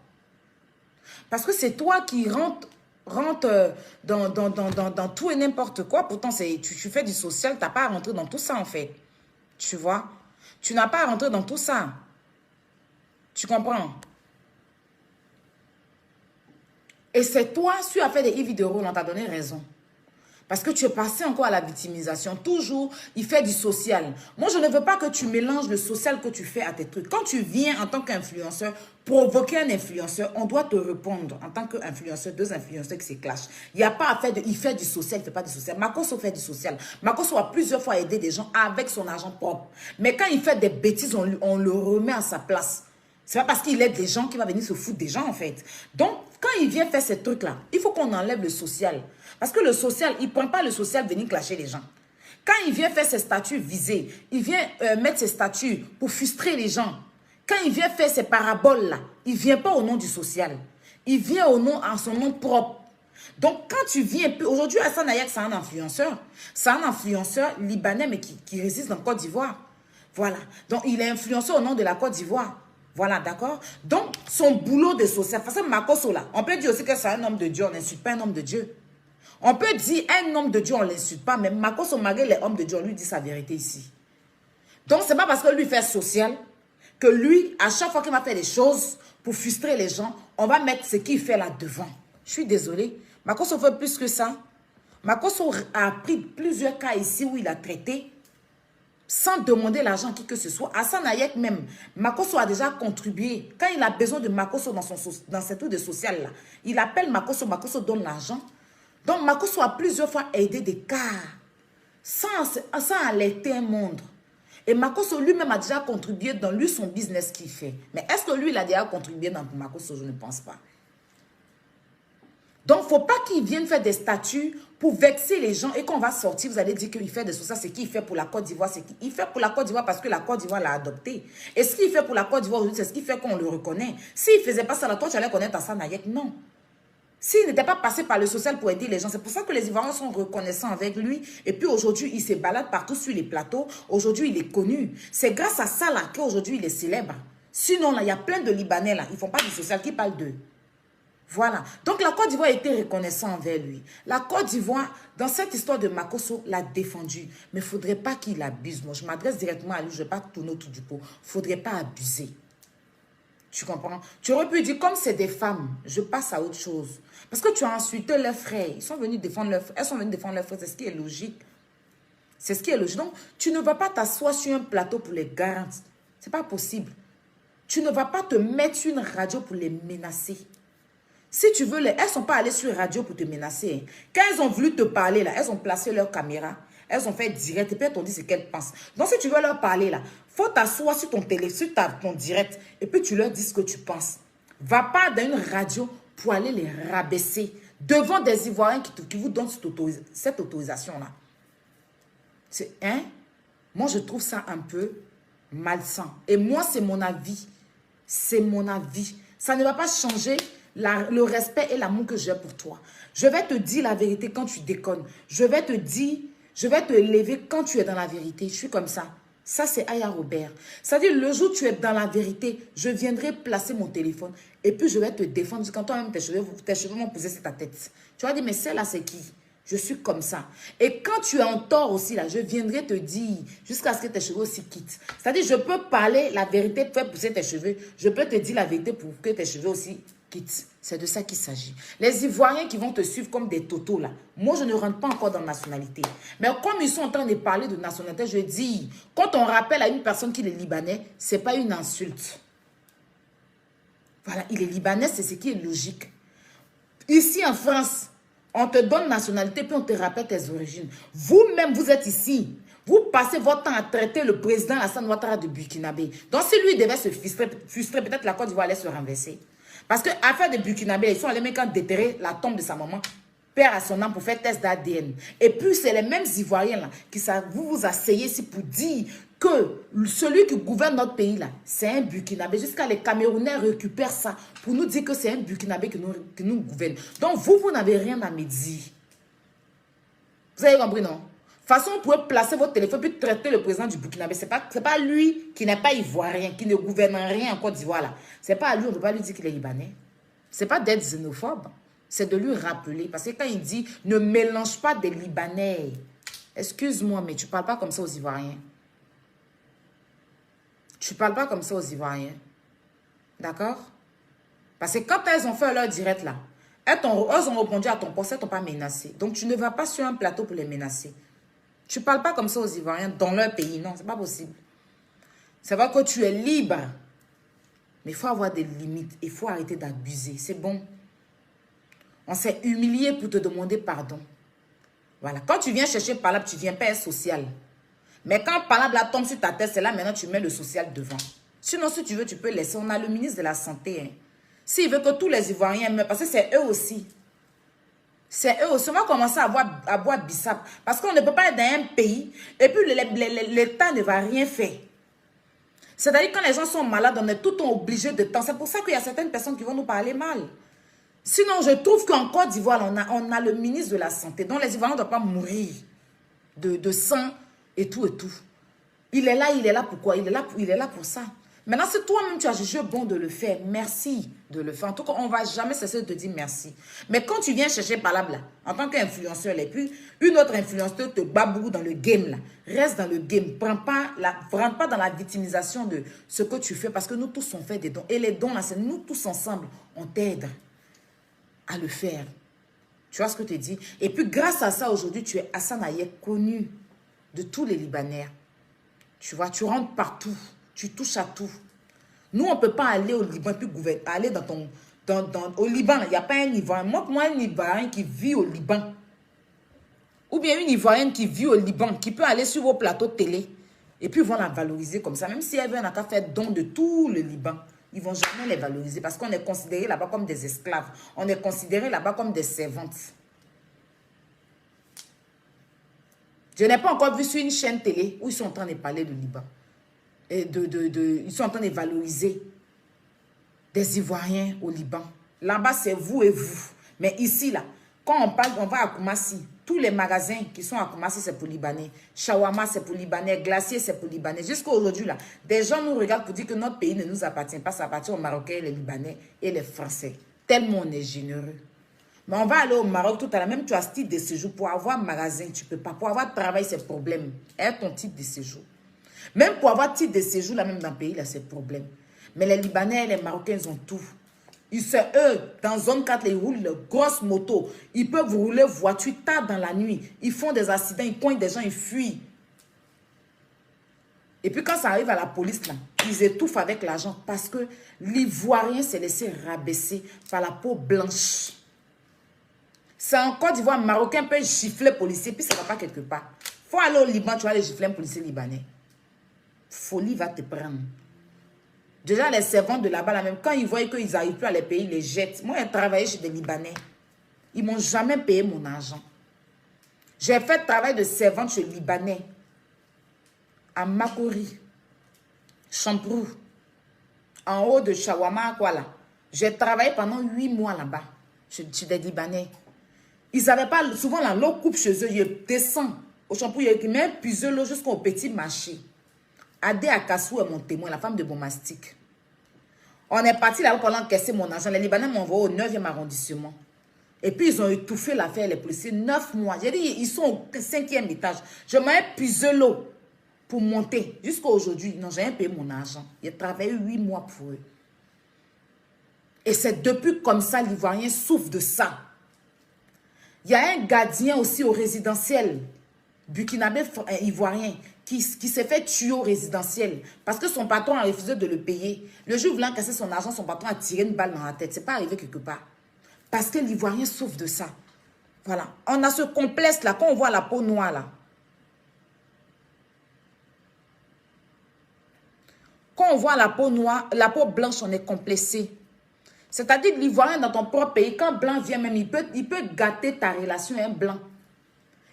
Parce que c'est toi qui rentre dans tout et n'importe quoi. Pourtant, tu fais du social, tu n'as pas à rentrer dans tout ça, en fait. Tu vois? Tu n'as pas à rentrer dans tout ça. Tu comprends? Et c'est toi, si tu as fait des vidéos, on t'a donné raison. Parce que tu es passé encore à la victimisation. Toujours, il fait du social. Moi, je ne veux pas que tu mélanges le social que tu fais à tes trucs. Quand tu viens en tant qu'influenceur, provoquer un influenceur, on doit te répondre en tant qu'influenceur, deux influenceurs qui se clashent. Il n'y a pas à faire de... Il fait du social, il ne fait pas du social. Makosso fait du social. Makosso a plusieurs fois aidé des gens avec son argent propre. Mais quand il fait des bêtises, on le remet à sa place. C'est pas parce qu'il aide des gens qu'il va venir se foutre des gens, en fait. Donc, quand il vient faire ces trucs-là, il faut qu'on enlève le social. Parce que le social, il ne prend pas le social venir clasher les gens. Quand il vient faire ses statuts visés, il vient mettre ses statuts pour frustrer les gens. Quand il vient faire ces paraboles-là, il ne vient pas au nom du social. Il vient en son nom propre. Donc, quand tu viens... Aujourd'hui, Hassan Ayek, c'est un influenceur. C'est un influenceur libanais, mais qui réside en Côte d'Ivoire. Voilà. Donc, il est influenceur au nom de la Côte d'Ivoire. Voilà, d'accord? Donc, son boulot de social, parce que Makosso, là, on peut dire aussi que c'est un homme de Dieu, on n'insulte pas un homme de Dieu. On peut dire un homme de Dieu, on ne l'insulte pas, mais Makosso, malgré les hommes de Dieu, on lui dit sa vérité ici. Donc, ce n'est pas parce que lui fait social que lui, à chaque fois qu'il va faire des choses pour frustrer les gens, on va mettre ce qu'il fait là devant. Je suis désolée. Makosso fait plus que ça. Makosso a pris plusieurs cas ici où il a traité sans demander l'argent à qui que ce soit. Hassan Ayek même, Makosso a déjà contribué. Quand il a besoin de Makosso dans ses trucs de social là, il appelle Makosso, Makosso donne l'argent. Donc Makosso a plusieurs fois aidé des cas sans alerter un monde. Et Makosso lui-même a déjà contribué dans son business qu'il fait. Mais est-ce que lui, il a déjà contribué dans Makosso? Je ne pense pas. Donc, il ne faut pas qu'il vienne faire des statuts pour vexer les gens et qu'on va sortir, vous allez dire qu'il fait des choses, c'est qu'il fait pour la Côte d'Ivoire. Il fait pour la Côte d'Ivoire parce que la Côte d'Ivoire l'a adopté. Et ce qu'il fait pour la Côte d'Ivoire aujourd'hui, c'est ce qui fait qu'on le reconnaît. S'il ne faisait pas ça, là, toi, tu allais connaître Hassan Ayek. Non. S'il n'était pas passé par le social pour aider les gens, c'est pour ça que les Ivoiriens sont reconnaissants avec lui. Et puis aujourd'hui, il se balade partout sur les plateaux. Aujourd'hui, il est connu. C'est grâce à ça là qu'aujourd'hui, il est célèbre. Sinon, là, il y a plein de Libanais là, ils ne font pas du social, qui parlent d'eux. Voilà. Donc, la Côte d'Ivoire était reconnaissant envers lui. La Côte d'Ivoire, dans cette histoire de Makosso, l'a défendu. Mais il ne faudrait pas qu'il abuse. Moi, je m'adresse directement à lui. Je ne vais pas tourner autour du pot. Il ne faudrait pas abuser. Tu comprends? Tu aurais pu dire, comme c'est des femmes, je passe à autre chose. Parce que tu as insulté leurs frères. Ils sont venus défendre leurs frères. Elles sont venues défendre leurs frères. C'est ce qui est logique. C'est ce qui est logique. Donc, tu ne vas pas t'asseoir sur un plateau pour les garantir. Ce n'est pas possible. Tu ne vas pas te mettre sur une radio pour les menacer. Si tu veux, elles ne sont pas allées sur radio pour te menacer. Hein. Quand elles ont voulu te parler, là, elles ont placé leur caméra. Elles ont fait direct et puis elles t'ont dit ce qu'elles pensent. Donc, si tu veux leur parler, là, il faut t'asseoir sur ton téléphone, sur ton direct et puis tu leur dis ce que tu penses. Va pas dans une radio pour aller les rabaisser devant des Ivoiriens qui vous donnent cette autorisation-là. C'est, hein? Moi, je trouve ça un peu malsain. Et moi, c'est mon avis. C'est mon avis. Ça ne va pas changer le respect et l'amour que j'ai pour toi. Je vais te dire la vérité quand tu déconnes. Je vais te élever quand tu es dans la vérité. Je suis comme ça. Ça, c'est Aya Robert. C'est-à-dire, le jour où tu es dans la vérité, je viendrai placer mon téléphone et puis je vais te défendre. Quand toi-même, tes cheveux vont poser sur ta tête. Tu vas dire, mais celle-là, c'est qui? Je suis comme ça. Et quand tu es en tort aussi, là, je viendrai te dire jusqu'à ce que tes cheveux aussi quittent. C'est-à-dire, je peux parler la vérité pour faire pousser tes cheveux. Je peux te dire la vérité pour que tes cheveux aussi quittent. C'est de ça qu'il s'agit. Les Ivoiriens qui vont te suivre comme des totos, là. Moi, je ne rentre pas encore dans la nationalité. Mais comme ils sont en train de parler de nationalité, je dis, quand on rappelle à une personne qu'il est libanais, ce n'est pas une insulte. Voilà, il est libanais, c'est ce qui est logique. Ici, en France, on te donne nationalité, puis on te rappelle tes origines. Vous-même, vous êtes ici. Vous passez votre temps à traiter le président Alassane Ouattara de Burkinabé. Donc, si lui devait se frustrer, peut-être la Côte d'Ivoire allait se renverser. Parce que affaire de Burkinabé, ils sont allés même quand déterrer la tombe de sa maman, père à son âme pour faire test d'ADN. Et puis, c'est les mêmes Ivoiriens là, qui vous vous asseyez ici pour dire que celui qui gouverne notre pays là, c'est un Burkinabé. Jusqu'à les Camerounais récupèrent ça pour nous dire que c'est un Burkinabé qui nous gouverne. Donc, vous n'avez rien à me dire. Vous avez compris, non? De toute façon, vous pouvez placer votre téléphone puis traiter le président du Burkinabé. Ce n'est pas lui qui n'est pas ivoirien, qui ne gouverne rien en Côte d'Ivoire là. Ce n'est pas à lui, on ne peut pas lui dire qu'il est libanais. Ce n'est pas d'être xénophobe. C'est de lui rappeler. Parce que quand il dit, ne mélange pas des Libanais. Excuse-moi, mais tu ne parles pas comme ça aux Ivoiriens. Tu ne parles pas comme ça aux Ivoiriens. D'accord? Parce que quand elles ont fait leur direct là, elles ont répondu à ton poste, elles ne t'ont pas menacé. Donc tu ne vas pas sur un plateau pour les menacer. Tu ne parles pas comme ça aux Ivoiriens dans leur pays. Non, ce n'est pas possible. C'est vrai que tu es libre. Mais il faut avoir des limites. Il faut arrêter d'abuser. C'est bon. On s'est humilié pour te demander pardon. Voilà. Quand tu viens chercher Palab, tu ne viens pas être social. Mais quand Palab là tombe sur ta tête, c'est là maintenant tu mets le social devant. Sinon, si tu veux, tu peux laisser. On a le ministre de la Santé. Hein. S'il veut que tous les Ivoiriens meurent, parce que c'est eux aussi. C'est eux aussi. On va commencer à boire bissap. Parce qu'on ne peut pas être dans un pays et puis l'État ne va rien faire. C'est-à-dire quand les gens sont malades, on est tout le temps obligé de temps. C'est pour ça qu'il y a certaines personnes qui vont nous parler mal. Sinon, je trouve qu'en Côte d'Ivoire, on a le ministre de la Santé. Donc les Ivoiriens ne doivent pas mourir de sang et tout et tout. Il est là pourquoi? Il est là pour ça. Maintenant, si toi-même tu as jugé bon de le faire, merci de le faire. En tout cas, on ne va jamais cesser de te dire merci. Mais quand tu viens chercher Palab là, en tant qu'influenceur, et puis une autre influenceuse te baboue dans le game là, reste dans le game. Rentre pas dans la victimisation de ce que tu fais parce que nous tous on fait des dons. Et les dons là, c'est nous tous ensemble, on t'aide à le faire. Tu vois ce que je te dis? Et puis grâce à ça, aujourd'hui, tu es Hassan Ayek connu de tous les Libanais. Tu vois, tu rentres partout. Tu touches à tout. Nous, on ne peut pas aller au Liban puis aller au Liban. Il n'y a pas un Ivoirien. Moi, un Ivoirien qui vit au Liban. Ou bien une Ivoirienne qui vit au Liban, qui peut aller sur vos plateaux de télé. Et puis, ils vont la valoriser comme ça. Même si elle veut n'a qu'à faire don de tout le Liban. Ils ne vont jamais les valoriser. Parce qu'on est considérés là-bas comme des esclaves. On est considérés là-bas comme des servantes. Je n'ai pas encore vu sur une chaîne télé où ils sont en train de parler du Liban. Ils sont en train de valoriser des Ivoiriens au Liban. Là-bas, c'est vous et vous. Mais ici, là, quand on parle, on va à Koumassi. Tous les magasins qui sont à Koumassi, c'est pour Libanais. Shawarma, c'est pour Libanais. Glacier, c'est pour Libanais. Jusqu'à aujourd'hui, là, des gens nous regardent pour dire que notre pays ne nous appartient pas. Ça appartient aux Marocains, les Libanais et les Français. Tellement on est généreux. Mais on va aller au Maroc tout à l'heure. Même tu as ce titre de séjour. Pour avoir un magasin, tu ne peux pas. Pour avoir travail, c'est problème. Et ton titre de séjour. Même pour avoir titre de séjour, là, même dans le pays, là, c'est problème. Mais les Libanais et les Marocains, ils ont tout. C'est eux, dans zone 4, ils roulent de grosses motos. Ils peuvent rouler voiture tard dans la nuit. Ils font des accidents, ils coignent des gens, ils fuient. Et puis quand ça arrive à la police, là, ils étouffent avec l'argent. Parce que l'Ivoirien s'est laissé rabaisser par la peau blanche. C'est en Côte d'Ivoire, un Marocain peut gifler policier, puis ça ne va pas quelque part. Il faut aller au Liban, tu vas aller gifler un policier libanais. Folie va te prendre. Déjà, les servants de là-bas, là, même quand ils voient qu'ils n'arrivent plus à les payer, ils les jettent. Moi, j'ai travaillé chez des Libanais. Ils ne m'ont jamais payé mon argent. J'ai fait travail de servante chez les Libanais. À Makori, Champrou, en haut de Shawarma, quoi là. J'ai travaillé pendant 8 mois là-bas, chez des Libanais. Ils n'avaient pas, souvent là, l'eau coupe chez eux, ils descendent au shampoing, ils mettent puiseux l'eau jusqu'au petit marché. Adé Akassou est mon témoin, la femme de Bomastic. On est parti là-bas pour encaisser mon argent. Les Libanais m'ont envoyé au 9e arrondissement. Et puis, ils ont étouffé l'affaire, les policiers. 9 mois. J'ai dit, ils sont au 5e étage. Je m'ai puisé l'eau pour monter. Jusqu'à aujourd'hui, non, j'ai rien payé mon argent. J'ai travaillé 8 mois pour eux. Et c'est depuis comme ça, l'Ivoirien souffre de ça. Il y a un gardien aussi au résidentiel, burkinabé ivoirien, qui s'est fait tuer au résidentiel parce que son patron a refusé de le payer. Le jour voulant casser son argent, son patron a tiré une balle dans la tête. Ce n'est pas arrivé quelque part. Parce que l'Ivoirien souffre de ça. Voilà. On a ce complexe-là, quand on voit la peau noire, là. Quand on voit la peau noire, la peau blanche, on est complexé. C'est-à-dire que l'Ivoirien dans ton propre pays, quand blanc vient même, il peut gâter ta relation avec un blanc.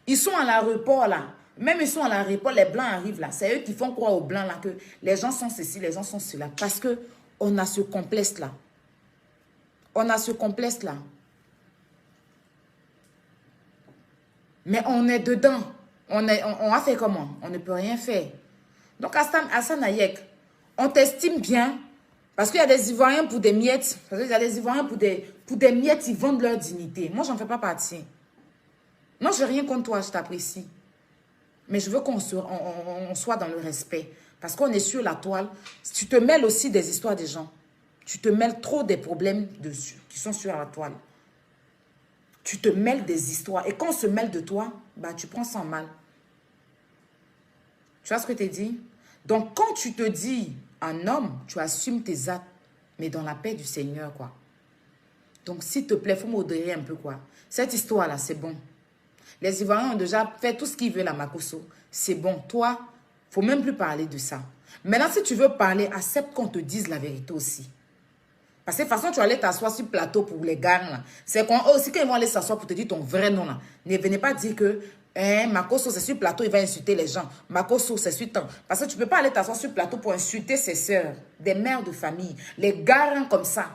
Ils sont à l'aéroport, là. Même ils sont à l'aéroport, les blancs arrivent là. C'est eux qui font croire aux blancs là que les gens sont ceci, les gens sont cela. Parce qu'on a ce complexe-là. On a ce complexe-là. Mais on est dedans. On a fait comment? On ne peut rien faire. Donc, Hassan Hayek, on t'estime bien parce qu'il y a des Ivoiriens pour des miettes. Il y a des Ivoiriens pour des miettes, ils vendent leur dignité. Moi, j'en fais pas partie. Moi, je n'ai rien contre toi, je t'apprécie. Mais je veux qu'on soit dans le respect. Parce qu'on est sur la toile. Tu te mêles aussi des histoires des gens. Tu te mêles trop des problèmes qui sont sur la toile. Tu te mêles des histoires. Et quand on se mêle de toi, bah, tu prends ça en mal. Tu vois ce que je t'ai dit? Donc, quand tu te dis un homme, tu assumes tes actes. Mais dans la paix du Seigneur, quoi. Donc, s'il te plaît, il faut modérer un peu, quoi. Cette histoire-là, c'est bon. Les Ivoiriens ont déjà fait tout ce qu'ils veulent à Makosso. C'est bon. Toi, il ne faut même plus parler de ça. Maintenant, si tu veux parler, accepte qu'on te dise la vérité aussi. Parce que de toute façon, tu vas aller t'asseoir sur le plateau pour les gars. C'est aussi quand ils vont aller s'asseoir pour te dire ton vrai nom. Là. Ne venez pas dire que Makosso, c'est sur le plateau, il va insulter les gens. Makosso, c'est sur temps. Parce que tu ne peux pas aller t'asseoir sur le plateau pour insulter ses sœurs, des mères de famille, les garants comme ça.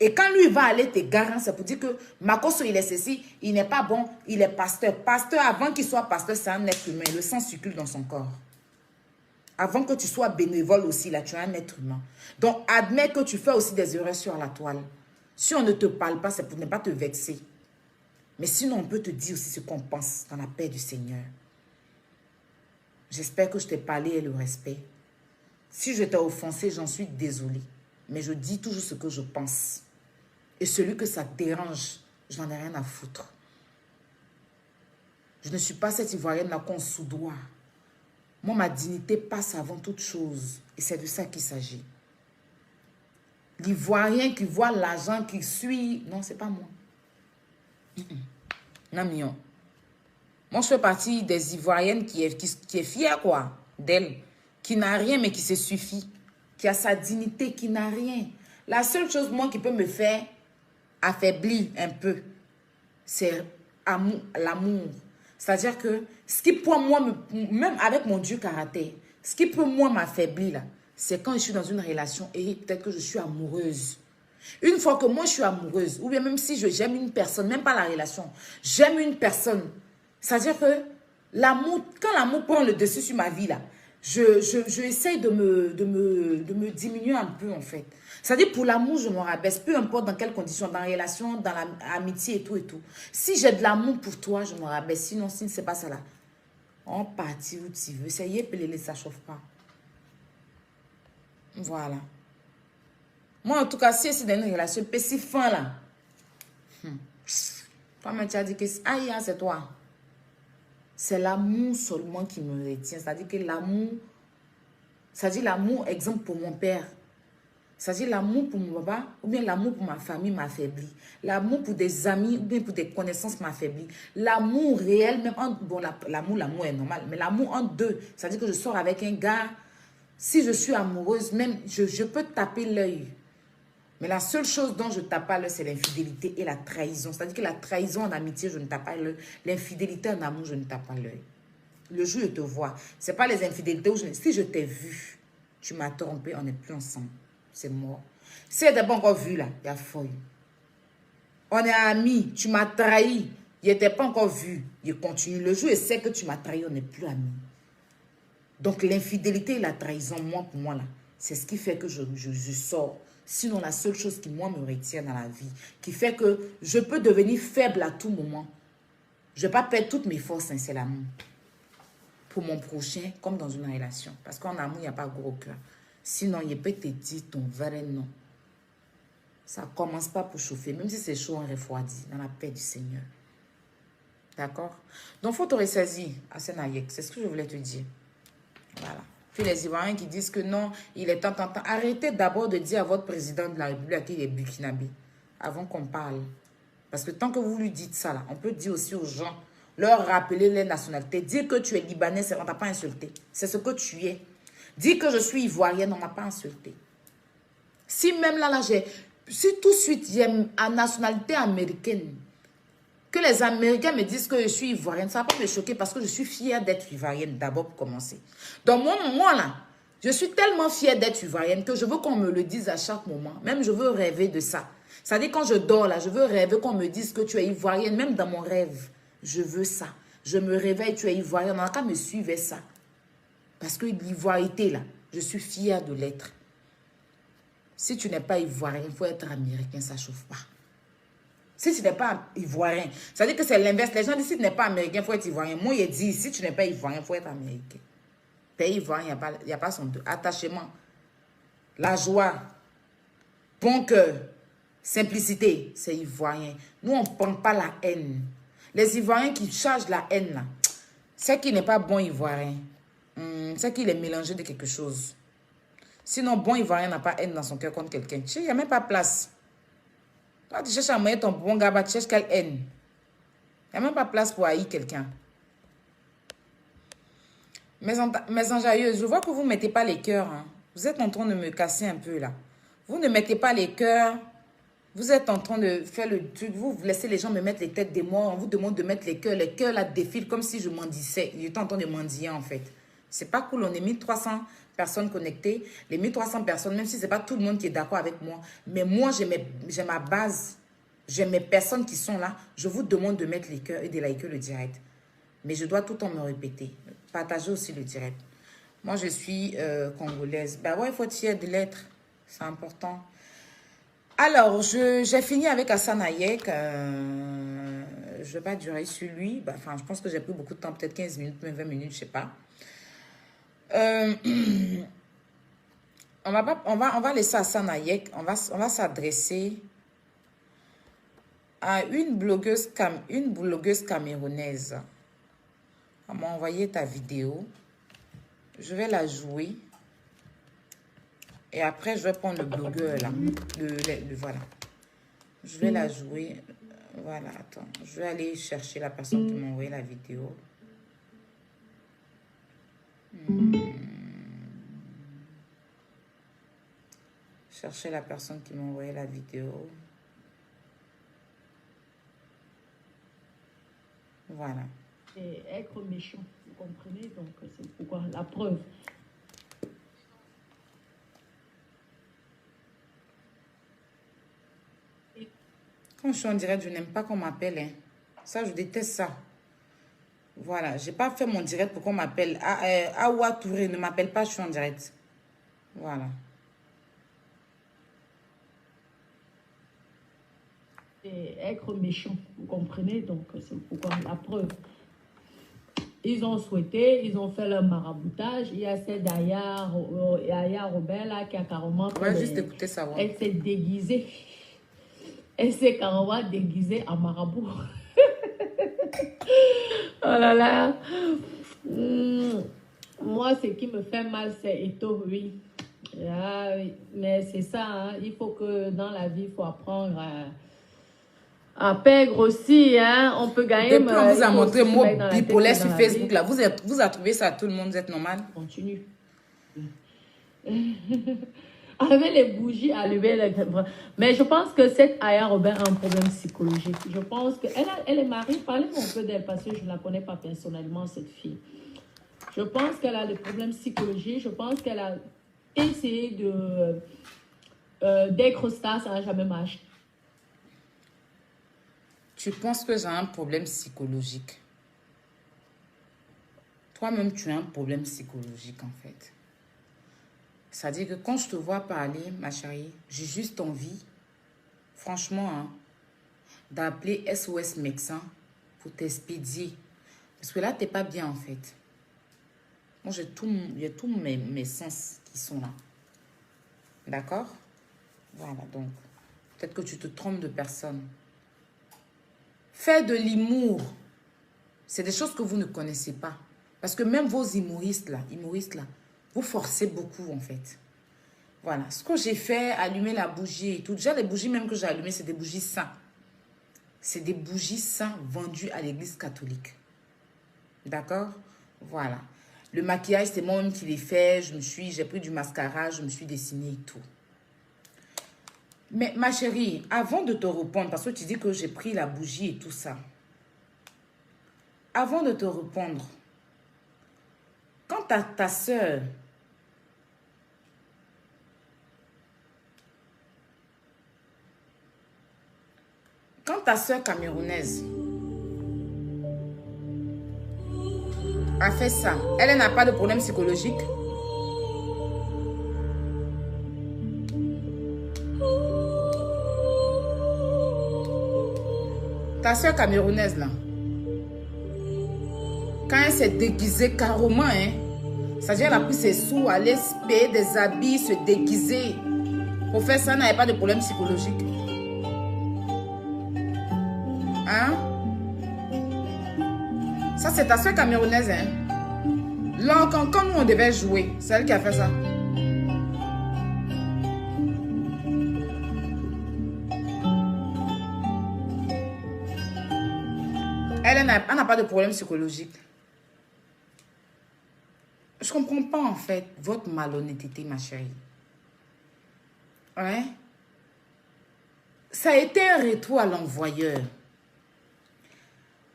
Et quand lui va aller te garant, c'est pour dire que Makosso, il est ceci, il n'est pas bon, il est pasteur. Pasteur, avant qu'il soit pasteur, c'est un être humain. Le sang circule dans son corps. Avant que tu sois bénévole aussi, là, tu es un être humain. Donc, admets que tu fais aussi des erreurs sur la toile. Si on ne te parle pas, c'est pour ne pas te vexer. Mais sinon, on peut te dire aussi ce qu'on pense dans la paix du Seigneur. J'espère que je t'ai parlé et le respect. Si je t'ai offensé, j'en suis désolée. Mais je dis toujours ce que je pense. Et celui que ça dérange, je n'en ai rien à foutre. Je ne suis pas cette Ivoirienne-là qu'on soudoie. Moi, ma dignité passe avant toute chose. Et c'est de ça qu'il s'agit. L'Ivoirien qui voit l'argent, qui suit... Non, c'est pas moi. Non, mignon. Moi, je fais partie des Ivoiriennes qui est fière, quoi, d'elle. Qui n'a rien, mais qui se suffit. Qui a sa dignité, qui n'a rien. La seule chose, moi, qui peut me faire affaiblir un peu, c'est l'amour. C'est-à-dire que ce qui peut, moi, même avec mon Dieu caractère, ce qui peut, moi, m'affaiblir, là, c'est quand je suis dans une relation et peut-être que je suis amoureuse. Une fois que moi, je suis amoureuse, ou bien même si j'aime une personne, même pas la relation, j'aime une personne, c'est-à-dire que l'amour, quand l'amour prend le dessus sur ma vie, là, je essaye de me diminuer un peu, en fait. C'est-à-dire, pour l'amour, je me rabaisse, peu importe dans quelles conditions, dans la relation, dans l'amitié et tout et tout. Si j'ai de l'amour pour toi, je me rabaisse. Sinon, si c'est pas ça là, on partit où tu veux. C'est yépelé, ça chauffe pas. Voilà. Moi, en tout cas, si c'est dans une relation, si fin là, toi, tu as dit que c'est toi. C'est l'amour seulement qui me retient. C'est-à-dire que l'amour, c'est-à-dire l'amour, exemple pour mon père. C'est-à-dire l'amour pour mon papa, ou bien l'amour pour ma famille m'affaiblit. L'amour pour des amis, ou bien pour des connaissances m'affaiblit. L'amour réel, même entre, bon, l'amour est normal, mais l'amour entre deux, c'est-à-dire que je sors avec un gars, si je suis amoureuse, même, je peux taper l'œil. Mais la seule chose dont je tape pas l'œil, c'est l'infidélité et la trahison. C'est-à-dire que la trahison en amitié, je ne tape pas l'œil. L'infidélité en amour, je ne tape pas l'œil. Le jour où je te vois, ce n'est pas les infidélités où si je t'ai vu, tu m'as trompé, on n'est plus ensemble. c'est mort. Si elle n'était pas encore vue là, il y a feuille. On est amis, tu m'as trahi. Il n'était pas encore vu. Il continue. Le jour et c'est que tu m'as trahi, on n'est plus amis. Donc l'infidélité et la trahison, moi, pour moi là, c'est ce qui fait que je sors. Sinon, la seule chose qui, moi, me retient dans la vie, qui fait que je peux devenir faible à tout moment. Je ne vais pas perdre toutes mes forces, hein, c'est l'amour. Pour mon prochain, comme dans une relation. Parce qu'en amour, il n'y a pas gros cœur. Sinon, il peut te dire ton vrai nom. Ça ne commence pas pour chauffer. Même si c'est chaud, on refroidit dans la paix du Seigneur. D'accord? Donc, il faut te ressaisir à Sénaïek. C'est ce que je voulais te dire. Voilà. Puis les Ivoiriens qui disent que non, il est temps. Arrêtez d'abord de dire à votre président de la République qu'il est burkinabé. Avant qu'on parle. Parce que tant que vous lui dites ça, là, on peut dire aussi aux gens, leur rappeler les nationalités. Dire que tu es Libanais, on ne t'a pas insulté. C'est ce que tu es. Dire que je suis Ivoirienne, on ne m'a pas insulté. Si même là, si tout de suite, j'ai une nationalité américaine, que les Américains me disent que je suis Ivoirienne, ça va pas me choquer parce que je suis fière d'être Ivoirienne d'abord pour commencer. Donc moi là, je suis tellement fière d'être Ivoirienne que je veux qu'on me le dise à chaque moment. Même je veux rêver de ça. C'est-à-dire quand je dors là, je veux rêver qu'on me dise que tu es Ivoirienne, même dans mon rêve. Je veux ça. Je me réveille, tu es Ivoirienne. On n'a qu'à me suivre ça. Parce que l'ivoirité là, je suis fière de l'être. Si tu n'es pas Ivoirien, il faut être Américain, ça ne chauffe pas. Si tu n'es pas Ivoirien, ça veut dire que c'est l'inverse. Les gens disent si tu n'es pas Américain, il faut être Ivoirien. Moi, il dit si tu n'es pas Ivoirien, il faut être Américain. Pays Ivoirien, il n'y a pas son attachement. La joie, bon cœur, simplicité, c'est Ivoirien. Nous, on ne prend pas la haine. Les Ivoiriens qui chargent la haine, là, c'est qu'il n'est pas bon Ivoirien. C'est qu'il est mélangé de quelque chose. Sinon, bon Ivoirien n'a pas haine dans son cœur contre quelqu'un. Il n'y a même pas place. Toi, tu cherches à moyen ton bon gars, tu cherches quelle haine. Il n'y a même pas place pour haïr quelqu'un. Mes enjailleuses, je vois que vous ne mettez pas les cœurs. Hein. Vous êtes en train de me casser un peu là. Vous ne mettez pas les cœurs. Vous êtes en train de faire le truc. Vous laissez les gens me mettre les têtes des morts. On vous demande de mettre les cœurs. Les cœurs là défilent comme si je mendissais. J'étais en train de mendier en fait. C'est pas cool. On est 1300 personnes connectées. Les 1300 personnes, même si ce n'est pas tout le monde qui est d'accord avec moi. Mais moi, j'ai ma base. J'ai mes personnes qui sont là. Je vous demande de mettre les cœurs et de liker le direct. Mais je dois tout le temps me répéter. Partagez aussi le direct. Moi, je suis congolaise. Ben ouais, il faut être fier de l'être. C'est important. Alors, j'ai fini avec Hassan Hayek. Je ne vais pas durer sur lui. Ben, enfin, je pense que j'ai pris beaucoup de temps. Peut-être 15 minutes, même 20 minutes, je ne sais pas. On va laisser Hassan Hayek. On va s'adresser à une blogueuse camerounaise. On m'a envoyé ta vidéo. Je vais la jouer. Et après, je vais prendre le blogueur là. Voilà. Je vais la jouer. Voilà, attends. Je vais aller chercher la personne qui m'a envoyé la vidéo. Chercher la personne qui m'a envoyé la vidéo. Voilà. Et être méchant, vous comprenez? Donc, c'est pourquoi la preuve. Quand je suis en direct, je n'aime pas qu'on m'appelle. Hein. Ça, je déteste ça. Voilà, je n'ai pas fait mon direct pour qu'on m'appelle. Awa Touré, ne m'appelle pas, je suis en direct. Voilà. Et être méchant, vous comprenez? Donc, c'est pourquoi la preuve. Ils ont souhaité, ils ont fait leur maraboutage. Il y a cette Aya Robert là qui a carrément... On va juste écouter ça. Ouais. Elle s'est déguisée. Elle s'est carrément déguisée en marabout. Oh là là. Moi, ce qui me fait mal, c'est Eto, oui. Ah, oui. Mais c'est ça, hein. Il faut que dans la vie, il faut apprendre à perdre aussi, hein. On peut gagner. Depuis on vous a montré mot bipolaire sur Facebook, là. Vous avez trouvé ça, tout le monde, vous êtes normal? Continue. Avec les bougies allumées. Mais je pense que cette Aya Robert a un problème psychologique. Je pense qu'elle est mariée. Parlez-moi un peu d'elle parce que je ne la connais pas personnellement, cette fille. Je pense qu'elle a des problèmes psychologiques. Je pense qu'elle a essayé d'être star, ça n'a jamais marché. Tu penses que j'ai un problème psychologique? Toi-même, tu as un problème psychologique, en fait. C'est-à-dire que quand je te vois parler, ma chérie, j'ai juste envie, franchement, hein, d'appeler SOS médecin pour t'expédier. Parce que là, tu n'es pas bien, en fait. Moi, j'ai tous mes sens qui sont là. D'accord? Voilà, donc, peut-être que tu te trompes de personne. Faire de l'humour, c'est des choses que vous ne connaissez pas. Parce que même vos humoristes là, vous forcez beaucoup en fait. Voilà, ce que j'ai fait, allumer la bougie et tout. Déjà, les bougies même que j'ai allumées, c'est des bougies saints. C'est des bougies saints vendues à l'église catholique. D'accord? Voilà. Le maquillage, c'est moi-même qui l'ai fait. J'ai pris du mascara, je me suis dessinée et tout. Mais ma chérie, avant de te répondre, parce que tu dis que j'ai pris la bougie et tout ça. Avant de te répondre, quand ta soeur, camerounaise a fait ça, elle n'a pas de problème psychologique? Ta soeur camerounaise là, quand elle s'est déguisée carrément, hein, c'est-à-dire elle a pris ses sous, aller se payer des habits, se déguiser. Pour faire ça, elle n'avait pas de problème psychologique. Hein? Ça, c'est ta soeur camerounaise, hein? Là, quand nous, on devait jouer, c'est elle qui a fait ça. Elle n'a pas de problème psychologique. Je ne comprends pas, en fait, votre malhonnêteté, ma chérie. Ouais? Ça a été un retour à l'envoyeur.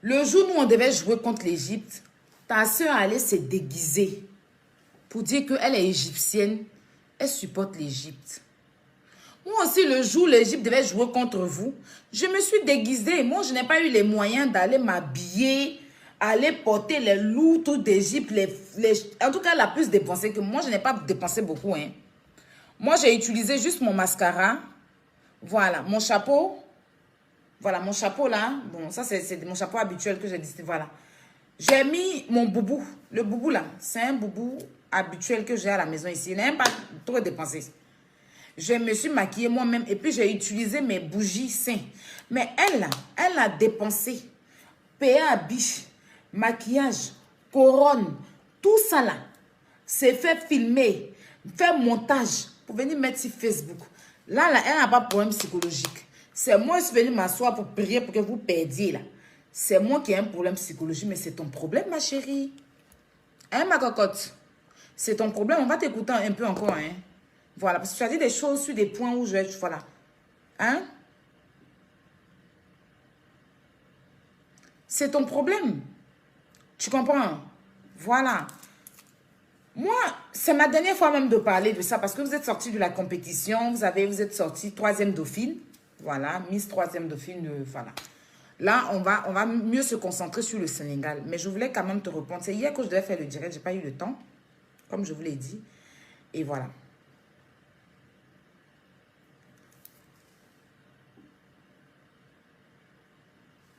Le jour où on devait jouer contre l'Égypte, ta soeur allait se déguiser pour dire qu'elle est égyptienne. Elle supporte l'Égypte. Moi aussi, le jour où l'Égypte devait jouer contre vous, je me suis déguisée. Moi, je n'ai pas eu les moyens d'aller m'habiller, aller porter les loutres d'Égypte. En tout cas, la plus dépensée que moi, je n'ai pas dépensé beaucoup. Hein. Moi, j'ai utilisé juste mon mascara. Voilà, mon chapeau. Voilà, mon chapeau là. Bon, ça, c'est mon chapeau habituel que j'ai décidé. Voilà. J'ai mis mon boubou. Le boubou là, c'est un boubou habituel que j'ai à la maison ici. Il n'a même pas trop dépensé. Je me suis maquillée moi-même et puis j'ai utilisé mes bougies sains. Mais elle là, elle a dépensé. Payé à biche, maquillage, couronne, tout ça là. C'est fait filmer, fait montage pour venir mettre sur Facebook. Là, elle n'a pas de problème psychologique. C'est moi qui suis venue m'asseoir pour prier pour que vous perdiez là. C'est moi qui ai un problème psychologique, mais c'est ton problème, ma chérie. Hein, ma cocotte? C'est ton problème. On va t'écouter un peu encore, hein. Voilà, parce que tu as dit des choses sur des points où je vais... Voilà. Hein? C'est ton problème. Tu comprends? Voilà. Moi, c'est ma dernière fois même de parler de ça parce que vous êtes sorti de la compétition. Vous êtes sorti 3e dauphine. Voilà, Miss 3e dauphine. Voilà. Là, on va mieux se concentrer sur le Sénégal. Mais je voulais quand même te répondre. C'est hier que je devais faire le direct. Je n'ai pas eu le temps. Comme je vous l'ai dit. Et voilà.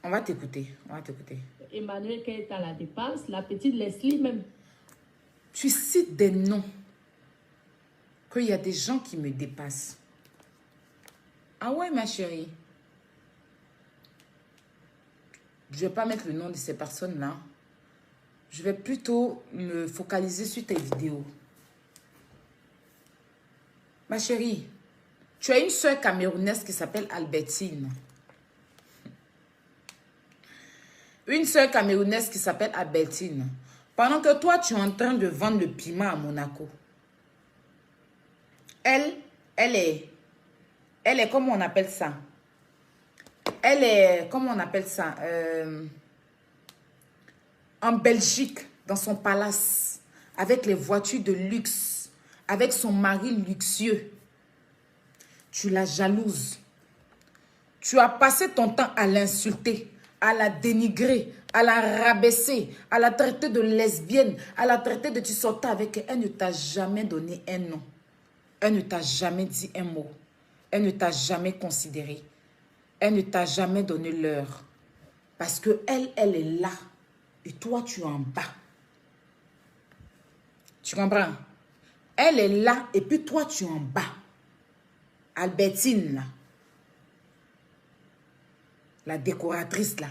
On va t'écouter. On va t'écouter. Emmanuel Keita la dépasse. La petite Leslie même. Tu cites des noms. Qu'il y a des gens qui me dépassent. Ah ouais, ma chérie. Je ne vais pas mettre le nom de ces personnes-là. Je vais plutôt me focaliser sur tes vidéos. Ma chérie, tu as une soeur camerounaise qui s'appelle Albertine. Une soeur camerounaise qui s'appelle Albertine. Pendant que toi, tu es en train de vendre le piment à Monaco. Elle est, comment on appelle ça? Elle est, comment on appelle ça? En Belgique, dans son palace, avec les voitures de luxe, avec son mari luxueux. Tu la jalouses. Tu as passé ton temps à l'insulter, à la dénigrer, à la rabaisser, à la traiter de lesbienne, à la traiter de tu sortais avec elle. Elle ne t'a jamais donné un nom. Elle ne t'a jamais dit un mot. Elle ne t'a jamais considéré. Elle ne t'a jamais donné l'heure. Parce que elle est là. Et toi, tu es en bas. Tu comprends? Elle est là et puis toi, tu es en bas. Albertine, là. La décoratrice, là.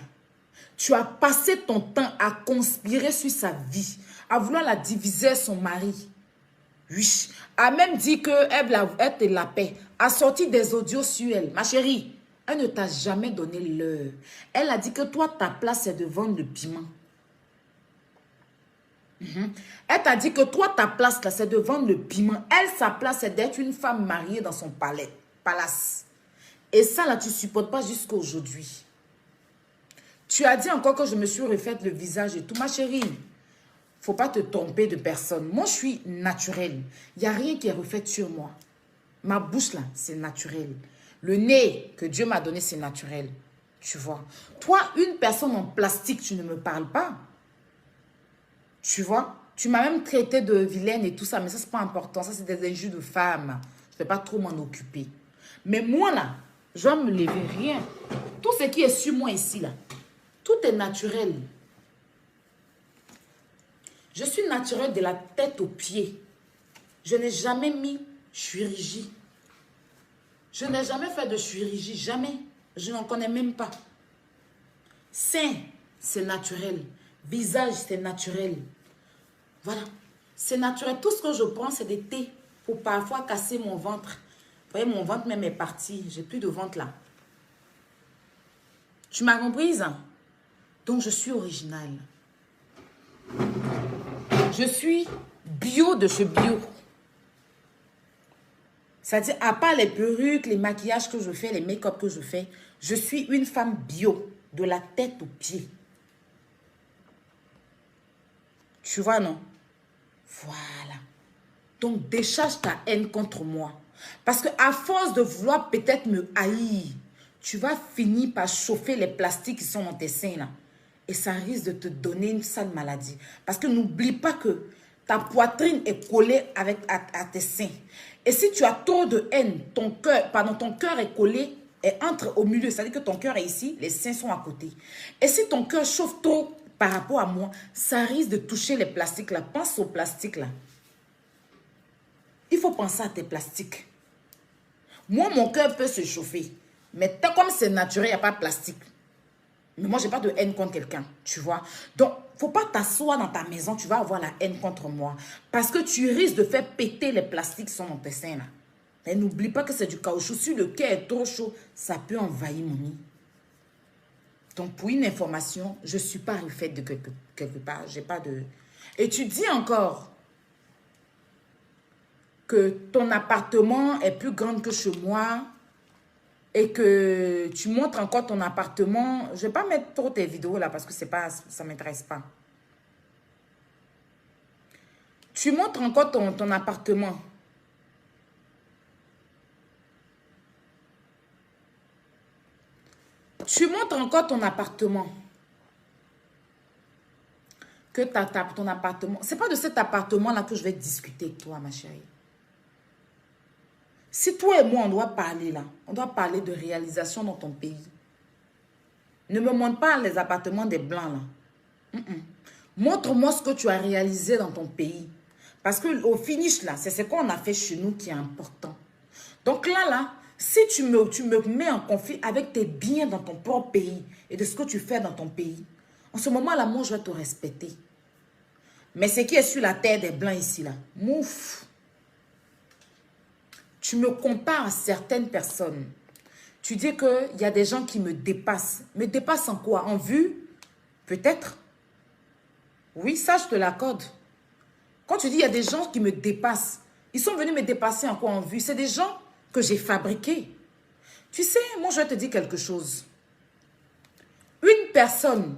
Tu as passé ton temps à conspirer sur sa vie, à vouloir la diviser à son mari. Oui. A même dit qu'elle te la paix. A sorti des audios sur elle. Ma chérie, elle ne t'a jamais donné l'heure. Elle a dit que toi, ta place, c'est de vendre le piment. Elle t'a dit que toi, ta place, là, c'est de vendre le piment. Elle, sa place, c'est d'être une femme mariée dans son palace. Et ça, là, tu ne supportes pas jusqu'à aujourd'hui. Tu as dit encore que je me suis refaite le visage et tout. Ma chérie, faut pas te tromper de personne. Moi, je suis naturelle. Il n'y a rien qui est refait sur moi. Ma bouche, là, c'est naturel. Le nez que Dieu m'a donné, c'est naturel. Tu vois. Toi, une personne en plastique, tu ne me parles pas. Tu vois. Tu m'as même traité de vilaine et tout ça. Mais ça, c'est pas important. Ça, c'est des injures de femmes. Je ne vais pas trop m'en occuper. Mais moi, là, je vais me lever. Rien. Tout ce qui est sur moi ici, là, tout est naturel. Je suis naturelle de la tête aux pieds. Je n'ai jamais mis chirurgie. Je n'ai jamais fait de chirurgie. Jamais. Je n'en connais même pas. Sein, c'est naturel. Visage, c'est naturel. Voilà. C'est naturel. Tout ce que je prends, c'est des thés pour parfois casser mon ventre. Vous voyez, mon ventre même est parti. J'ai plus de ventre là. Tu m'as comprise? Donc, je suis originale. Je suis bio de chez bio. C'est-à-dire, à part les perruques, les maquillages que je fais, les make-up que je fais, je suis une femme bio, de la tête aux pieds. Tu vois, non? Voilà. Donc, décharge ta haine contre moi. Parce qu'à force de vouloir peut-être me haïr, tu vas finir par chauffer les plastiques qui sont dans tes seins, là. Et ça risque de te donner une sale maladie. Parce que n'oublie pas que ta poitrine est collée à tes seins. Et si tu as trop de haine, ton cœur est collé et entre au milieu. C'est-à-dire que ton cœur est ici, les seins sont à côté. Et si ton cœur chauffe trop par rapport à moi, ça risque de toucher les plastiques là. Pense aux plastiques là. Il faut penser à tes plastiques. Moi, mon cœur peut se chauffer. Mais tant comme c'est naturel, il n'y a pas de plastique. Mais moi, je n'ai pas de haine contre quelqu'un, tu vois. Donc, il ne faut pas t'asseoir dans ta maison, tu vas avoir la haine contre moi. Parce que tu risques de faire péter les plastiques qui sont dans tes seins, là. Et n'oublie pas que c'est du caoutchouc. Si le cœur est trop chaud, ça peut envahir mon nid. Donc, pour une information, je ne suis pas refaite de quelque part. J'ai pas de... Et tu dis encore que ton appartement est plus grand que chez moi... Et que tu montres encore ton appartement. Je ne vais pas mettre trop tes vidéos là parce que ça ne m'intéresse pas. Tu montres encore ton appartement. Tu montres encore ton appartement. Que ton appartement... Ce n'est pas de cet appartement-là que je vais discuter avec toi, ma chérie. Si toi et moi, on doit parler là, on doit parler de réalisation dans ton pays. Ne me montre pas les appartements des Blancs là. Montre-moi ce que tu as réalisé dans ton pays. Parce qu'au finish là, c'est ce qu'on a fait chez nous qui est important. Donc là, si tu me mets en conflit avec tes biens dans ton propre pays et de ce que tu fais dans ton pays, en ce moment-là, moi, je vais te respecter. Mais ce qui est sur la terre des Blancs ici là, mouf. Tu me compares à certaines personnes. Tu dis qu'il y a des gens qui me dépassent. Me dépassent en quoi? En vue? Peut-être. Oui, ça, je te l'accorde. Quand tu dis il y a des gens qui me dépassent, ils sont venus me dépasser en quoi? En vue? C'est des gens que j'ai fabriqués. Tu sais, moi, je vais te dire quelque chose. Une personne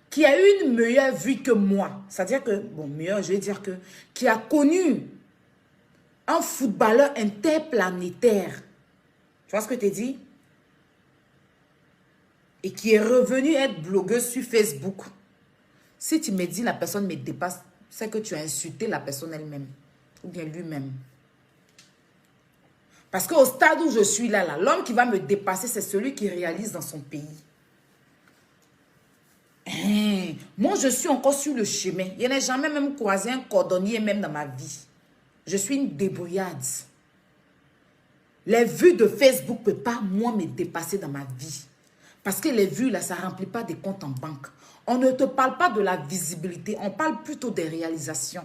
qui a une meilleure vue que moi, c'est-à-dire que, bon, meilleure, je vais dire que, qui a connu un footballeur interplanétaire. Tu vois ce que je t'ai dit? Et qui est revenue être blogueuse sur Facebook. Si tu me dis la personne me dépasse, c'est que tu as insulté la personne elle-même. Ou bien lui-même. Parce qu'au stade où je suis là, l'homme qui va me dépasser, c'est celui qui réalise dans son pays. Moi, je suis encore sur le chemin. Je n'ai jamais même croisé un cordonnier même dans ma vie. Je suis une débrouillarde. Les vues de Facebook ne peuvent pas, moi, me dépasser dans ma vie. Parce que les vues, là, ça ne remplit pas des comptes en banque. On ne te parle pas de la visibilité. On parle plutôt des réalisations.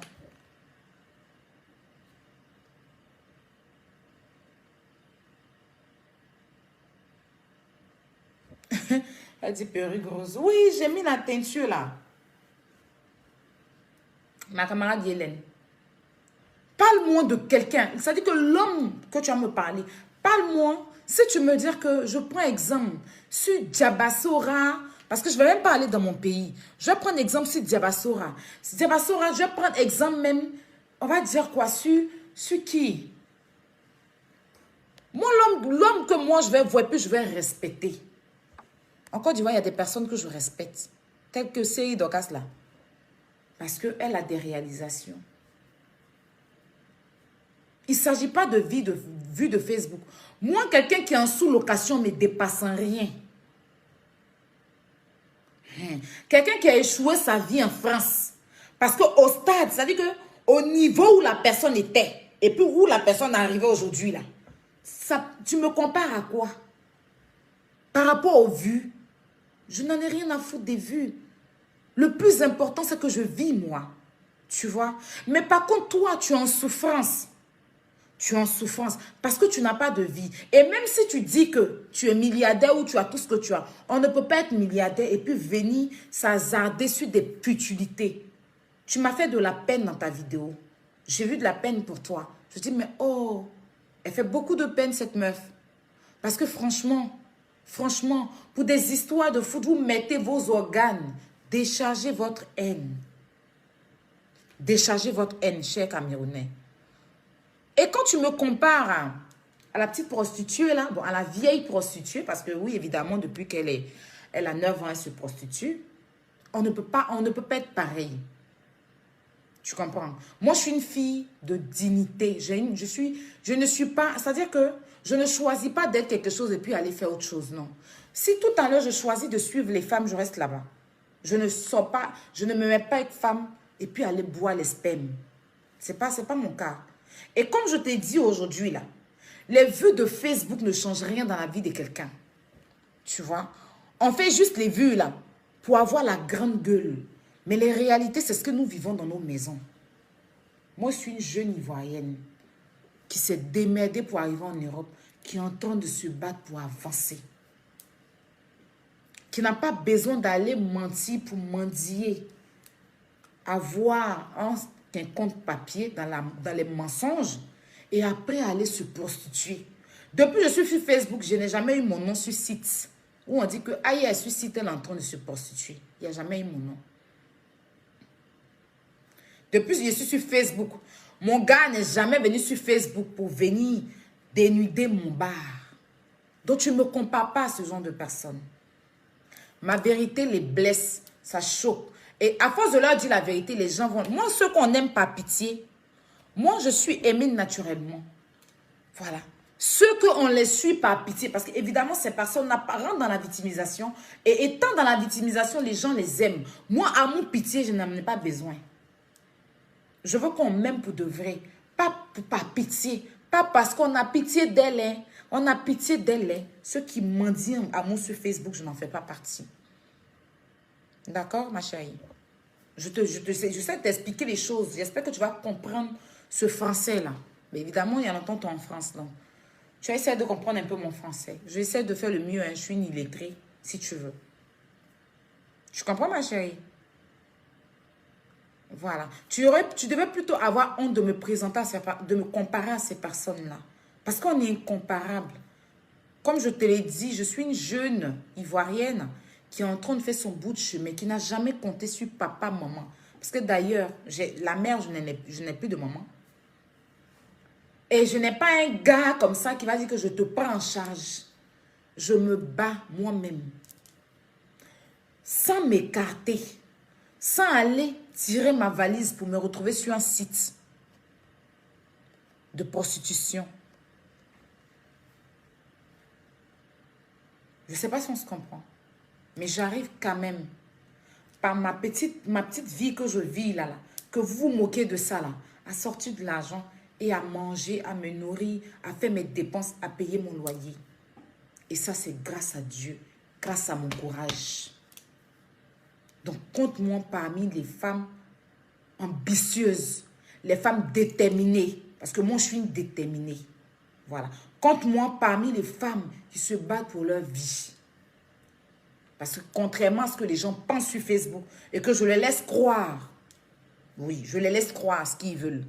Elle dit perruque rose. Oui, j'ai mis la teinture là. Ma camarade Hélène. Parle-moi de quelqu'un. C'est-à-dire que l'homme que tu vas me parler, parle-moi. Si tu me dis que je prends exemple sur Diabassora, parce que je ne vais même pas aller dans mon pays. Je vais prendre exemple sur Diabassora. Diabassora, je vais prendre exemple même, on va dire quoi, sur qui? Moi, l'homme que moi je vais voir, puis je vais respecter. En Côte d'Ivoire, il y a des personnes que je respecte, telles que Céline Docas là. Parce qu'elle a des réalisations. Il ne s'agit pas de vue de Facebook. Moi, quelqu'un qui est en sous-location ne me dépasse en rien. Quelqu'un qui a échoué sa vie en France. Parce qu'au stade, c'est-à-dire qu'au niveau où la personne était, et puis où la personne est arrivée aujourd'hui, là, tu me compares à quoi? Par rapport aux vues, je n'en ai rien à foutre des vues. Le plus important, c'est que je vis, moi. Tu vois? Mais par contre, toi, tu es en souffrance. Tu es en souffrance parce que tu n'as pas de vie. Et même si tu dis que tu es milliardaire ou tu as tout ce que tu as, on ne peut pas être milliardaire et puis venir s'hasarder sur des futilités. Tu m'as fait de la peine dans ta vidéo. J'ai vu de la peine pour toi. Je dis, mais oh, elle fait beaucoup de peine cette meuf. Parce que franchement, pour des histoires de foot, vous mettez vos organes. Déchargez votre haine. Déchargez votre haine, cher Camerounais. Et quand tu me compares à la petite prostituée, là, bon, à la vieille prostituée, parce que oui, évidemment, depuis elle a 9 ans, elle se prostitue, on ne peut pas être pareil. Tu comprends? Moi, je suis une fille de dignité. Je ne suis pas, c'est-à-dire que je ne choisis pas d'être quelque chose et puis aller faire autre chose, non. Si tout à l'heure, je choisis de suivre les femmes, je reste là-bas. Je ne sors pas, je ne me mets pas avec femme et puis aller boire les spermes. C'est pas mon cas. Et comme je t'ai dit aujourd'hui, là, les vues de Facebook ne changent rien dans la vie de quelqu'un. Tu vois? On fait juste les vues, là, pour avoir la grande gueule. Mais les réalités, c'est ce que nous vivons dans nos maisons. Moi, je suis une jeune Ivoirienne qui s'est démerdée pour arriver en Europe, qui est en train de se battre pour avancer. Qui n'a pas besoin d'aller mentir pour mendier. Avoir un compte papier dans les mensonges et après aller se prostituer. Depuis que je suis sur Facebook, je n'ai jamais eu mon nom sur site où on dit que aïe, elle sur site, elle est en train de se prostituer. Il n'y a jamais eu mon nom. Depuis que je suis sur Facebook, mon gars n'est jamais venu sur Facebook pour venir dénuder mon bar. Donc tu ne me compares pas à ce genre de personnes. Ma vérité les blesse, ça choque. Et à force de leur dire la vérité, les gens vont... Moi, ceux qu'on n'aime pas pitié, moi, je suis aimée naturellement. Voilà. Ceux qu'on les suit par pitié, parce qu'évidemment, ces personnes rentrent dans la victimisation. Et étant dans la victimisation, les gens les aiment. Moi, à mon pitié, je n'en ai pas besoin. Je veux qu'on m'aime pour de vrai. Pas par pitié. Pas parce qu'on a pitié d'elle. Hein. On a pitié d'elle. Hein. Ceux qui mendient à moi sur Facebook, je n'en fais pas partie. D'accord, ma chérie? Je sais t'expliquer les choses. J'espère que tu vas comprendre ce français-là. Mais évidemment, il y a longtemps que tu es en France. Donc. Tu vas essayer de comprendre un peu mon français. Je vais essayer de faire le mieux. Hein. Je suis une illettrée, si tu veux. Tu comprends, ma chérie? Voilà. Tu devais plutôt avoir honte de me présenter, de me comparer à ces personnes-là. Parce qu'on est incomparables. Comme je te l'ai dit, je suis une jeune Ivoirienne qui est en train de faire son bout de chemin, qui n'a jamais compté sur papa, maman. Parce que d'ailleurs, la mère, je n'ai plus de maman. Et je n'ai pas un gars comme ça qui va dire que je te prends en charge. Je me bats moi-même. Sans m'écarter. Sans aller tirer ma valise pour me retrouver sur un site de prostitution. Je ne sais pas si on se comprend. Mais j'arrive quand même, par ma petite vie que je vis là, que vous vous moquez de ça là, à sortir de l'argent et à manger, à me nourrir, à faire mes dépenses, à payer mon loyer. Et ça, c'est grâce à Dieu, grâce à mon courage. Donc, compte-moi parmi les femmes ambitieuses, les femmes déterminées, parce que moi, je suis une déterminée. Voilà. Compte-moi parmi les femmes qui se battent pour leur vie. Parce que contrairement à ce que les gens pensent sur Facebook et que je les laisse croire, oui, je les laisse croire ce qu'ils veulent.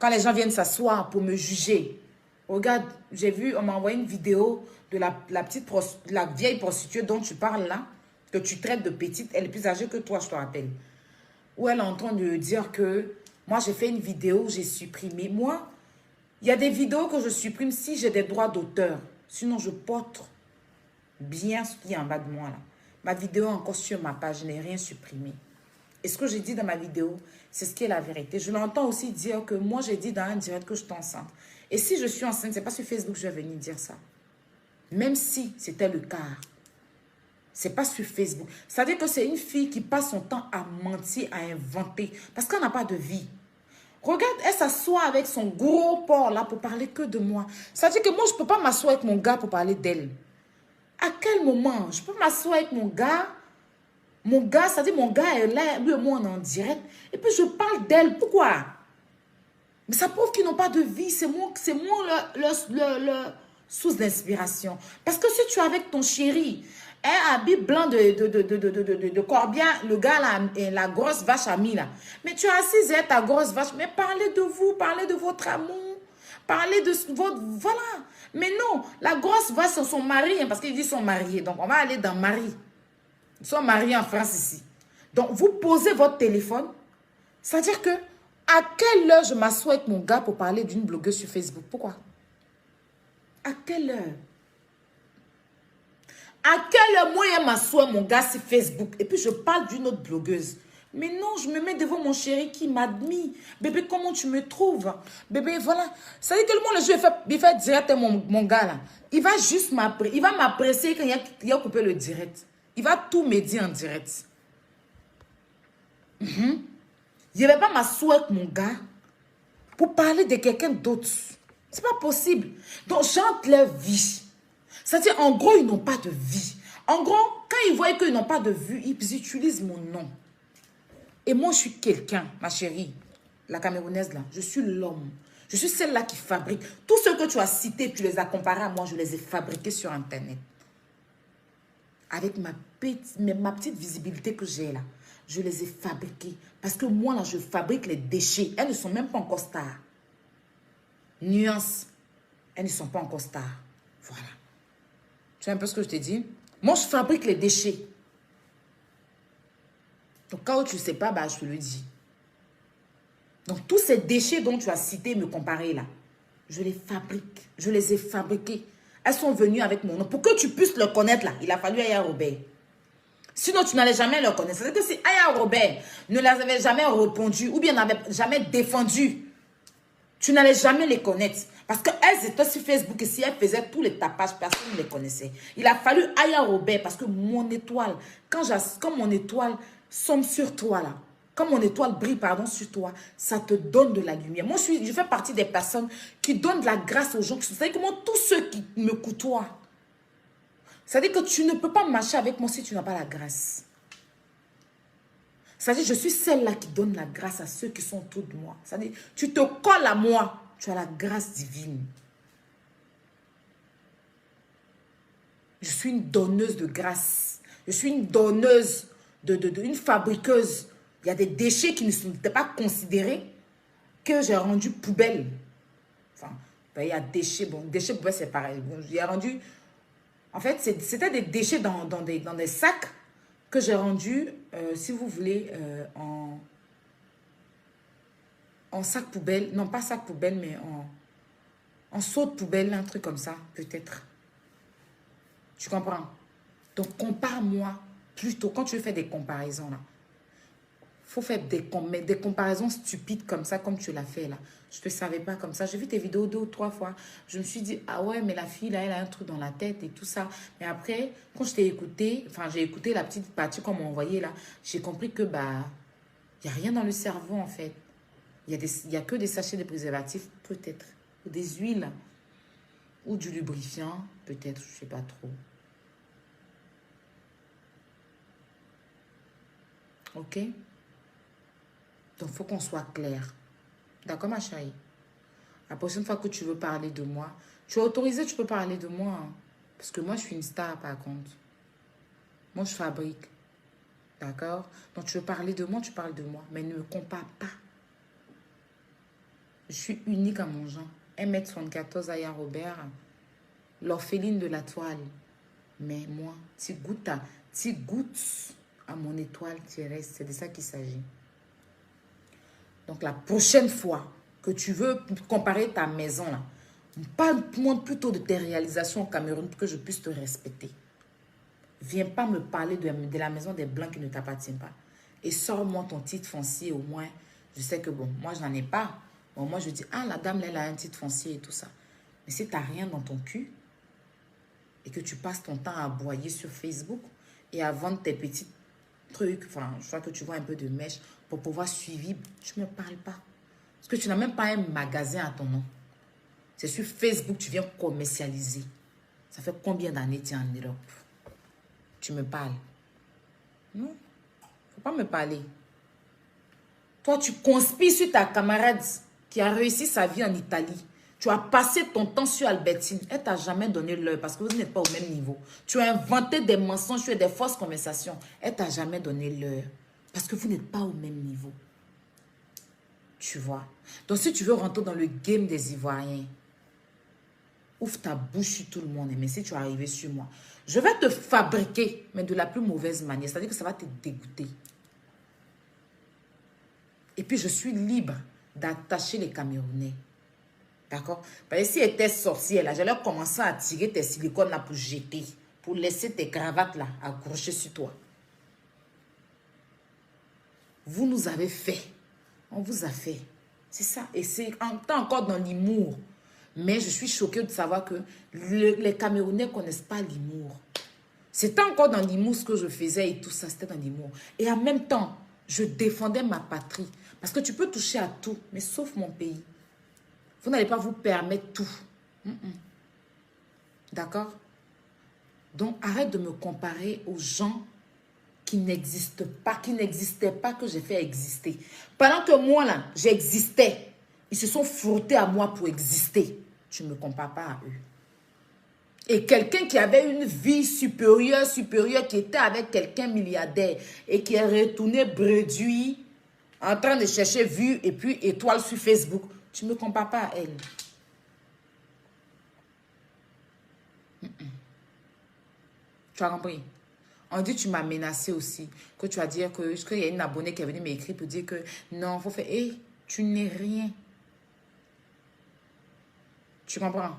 Quand les gens viennent s'asseoir pour me juger, regarde, j'ai vu, on m'a envoyé une vidéo de la vieille prostituée dont tu parles là, que tu traites de petite, elle est plus âgée que toi, je te rappelle. Où elle est en train de dire que moi, j'ai fait une vidéo, j'ai supprimé. Moi, il y a des vidéos que je supprime si j'ai des droits d'auteur. Sinon, je porte bien ce qui est en bas de moi là. Ma vidéo est encore sur ma page, je n'ai rien supprimé. Et ce que j'ai dit dans ma vidéo, c'est ce qui est la vérité. Je l'entends aussi dire que moi, j'ai dit dans un direct que je suis enceinte. Et si je suis enceinte, ce n'est pas sur Facebook que je vais venir dire ça. Même si c'était le cas. Ce n'est pas sur Facebook. Ça veut dire que c'est une fille qui passe son temps à mentir, à inventer. Parce qu'elle n'a pas de vie. Regarde, elle s'assoit avec son gros porc là pour parler que de moi. Ça veut dire que moi, je ne peux pas m'asseoir avec mon gars pour parler d'elle. À quel moment je peux m'asseoir avec mon gars? Mon gars, ça dit mon gars est là, lui et moi on est en direct. Et puis je parle d'elle. Pourquoi? Mais ça prouve qu'ils n'ont pas de vie. C'est moi le source d'inspiration. Parce que si tu es avec ton chéri, un habit blanc de corbien, le gars là, et la grosse vache a mis là. Mais tu es assise et ta grosse vache. Mais parlez de vous, parlez de votre amour. Parlez de votre... Voilà. Mais non, la grosse vache, c'est son mari, hein, parce qu'ils disent sont mariés. Donc, on va aller dans mari. Ils sont mariés en France ici. Donc, vous posez votre téléphone. C'est-à-dire que, à quelle heure je m'assois avec mon gars pour parler d'une blogueuse sur Facebook? Pourquoi? À quelle heure? À quelle heure, moi, je m'assois mon gars sur Facebook et puis je parle d'une autre blogueuse? Mais non, je me mets devant mon chéri qui m'admire. Bébé, comment tu me trouves? Bébé, voilà. Ça dit que le monde, le jeu, il fait direct mon gars là. Il va juste m'apprécier. Il va m'apprécier quand il a coupé le direct. Il va tout me dire en direct. Je ne vais pas m'asseoir avec mon gars pour parler de quelqu'un d'autre. C'est pas possible. Donc, j'entre leur vie. C'est-à-dire, en gros, ils n'ont pas de vie. En gros, quand ils voient qu'ils n'ont pas de vie, ils utilisent mon nom. Et moi, je suis quelqu'un, ma chérie, la Camerounaise là. Je suis l'homme. Je suis celle-là qui fabrique. Tous ceux que tu as cités, tu les as comparés à moi, je les ai fabriqués sur Internet. Avec ma petite visibilité que j'ai là, je les ai fabriqués. Parce que moi, là, je fabrique les déchets. Elles ne sont même pas encore stars. Nuance, elles ne sont pas encore stars. Voilà. Tu vois un peu ce que je t'ai dit? Moi, je fabrique les déchets. Donc, quand tu ne sais pas, bah, je te le dis. Donc, tous ces déchets dont tu as cité, me comparer là, je les fabrique. Je les ai fabriqués. Elles sont venues avec mon nom. Pour que tu puisses le connaître là, il a fallu Aya Robert. Sinon, tu n'allais jamais le connaître. C'est-à-dire que si Aya Robert ne les avait jamais répondu ou bien n'avait jamais défendu, tu n'allais jamais les connaître. Parce qu'elles étaient sur Facebook et si elles faisaient tous les tapages, personne ne les connaissait. Il a fallu Aya Robert parce que mon étoile, quand mon étoile sombre sur toi là, quand mon étoile brille pardon, sur toi, ça te donne de la lumière. Moi, je fais partie des personnes qui donnent de la grâce aux gens. C'est-à-dire que moi, tous ceux qui me côtoient, c'est-à-dire que tu ne peux pas marcher avec moi si tu n'as pas la grâce. C'est-à-dire que je suis celle-là qui donne la grâce à ceux qui sont autour de moi. C'est-à-dire tu te colles à moi, tu as la grâce divine. Je suis une donneuse de grâce. Je suis une donneuse, une fabriqueuse. Il y a des déchets qui ne sont pas considérés que j'ai rendu poubelle. Enfin, ben, il y a déchets. Bon, déchets poubelle, c'est pareil. Bon, j'ai rendu... En fait, c'était des déchets dans des sacs que j'ai rendus, si vous voulez, en en sac poubelle. Non, pas sac poubelle, mais en seau de poubelle, un truc comme ça, peut-être. Tu comprends? Donc, compare-moi plutôt. Quand tu veux faire des comparaisons, là, faut faire des comparaisons stupides comme ça, comme tu l'as fait, là. Je ne te savais pas comme ça. J'ai vu tes vidéos 2 ou 3 fois. Je me suis dit, ah ouais, mais la fille, là, elle a un truc dans la tête et tout ça. Mais après, quand je t'ai écouté, enfin, j'ai écouté la petite partie qu'on m'a envoyée, là, j'ai compris que, bah, il n'y a rien dans le cerveau, en fait. Il y a que des sachets de préservatifs, peut-être. Ou des huiles. Ou du lubrifiant, peut-être, je ne sais pas trop. Ok? Donc, il faut qu'on soit clair. D'accord, ma chérie? La prochaine fois que tu veux parler de moi, tu es autorisé, tu peux parler de moi. Hein. Parce que moi, je suis une star, par contre. Moi, je fabrique. D'accord? Donc, tu veux parler de moi, tu parles de moi. Mais ne me compare pas. Je suis unique à mon genre. 1m74, Aya Robert. L'orpheline de la toile. Mais moi, tu goûtes à mon étoile terrestre. C'est de ça qu'il s'agit. Donc, la prochaine fois que tu veux comparer ta maison, là, parle-moi plutôt de tes réalisations au Cameroun pour que je puisse te respecter. Viens pas me parler de la maison des Blancs qui ne t'appartient pas. Et sors-moi ton titre foncier au moins. Je sais que, bon, moi, je n'en ai pas. Bon, moi, je dis, ah, la dame, elle a un titre foncier et tout ça. Mais si tu n'as rien dans ton cul et que tu passes ton temps à aboyer sur Facebook et à vendre tes petits trucs, enfin, je crois que tu vois un peu de mèche pour pouvoir suivre, tu ne me parles pas. Parce que tu n'as même pas un magasin à ton nom. C'est sur Facebook que tu viens commercialiser. Ça fait combien d'années tu es en Europe? Tu me parles. Non, il ne faut pas me parler. Toi, tu conspires sur ta camarade qui a réussi sa vie en Italie. Tu as passé ton temps sur Albertine. Elle ne t'a jamais donné l'heure parce que vous n'êtes pas au même niveau. Tu as inventé des mensonges et des fausses conversations. Elle ne t'a jamais donné l'heure parce que vous n'êtes pas au même niveau. Tu vois. Donc, si tu veux rentrer dans le game des Ivoiriens, ouvre ta bouche sur tout le monde. Mais si tu es arrivé sur moi, je vais te fabriquer, mais de la plus mauvaise manière. C'est-à-dire que ça va te dégoûter. Et puis, je suis libre d'attacher les Camerounais. D'accord? Parce que si elle était sorcière, là, j'allais commencer à tirer tes silicones là pour jeter. Pour laisser tes cravates là accrochées sur toi. Vous nous avez fait. On vous a fait. C'est ça. Et c'est encore dans l'humour. Mais je suis choquée de savoir que les Camerounais ne connaissent pas l'humour. C'était encore dans l'humour ce que je faisais et tout ça, c'était dans l'humour. Et en même temps, je défendais ma patrie. Parce que tu peux toucher à tout, mais sauf mon pays. Vous n'allez pas vous permettre tout. D'accord? Donc, arrête de me comparer aux gens qui n'existent pas, qui n'existaient pas, que j'ai fait exister. Pendant que moi, là, j'existais, ils se sont frottés à moi pour exister. Tu ne me compares pas à eux. Et quelqu'un qui avait une vie supérieure, qui était avec quelqu'un milliardaire et qui est retourné bredouille, en train de chercher vue et puis étoile sur Facebook, tu ne me compares pas à elle. Tu as compris? On dit que tu m'as menacé aussi. Que tu vas dire que... qu'il y a une abonnée qui est venue m'écrire pour dire que non, il faut faire... Hé, tu n'es rien. Tu comprends?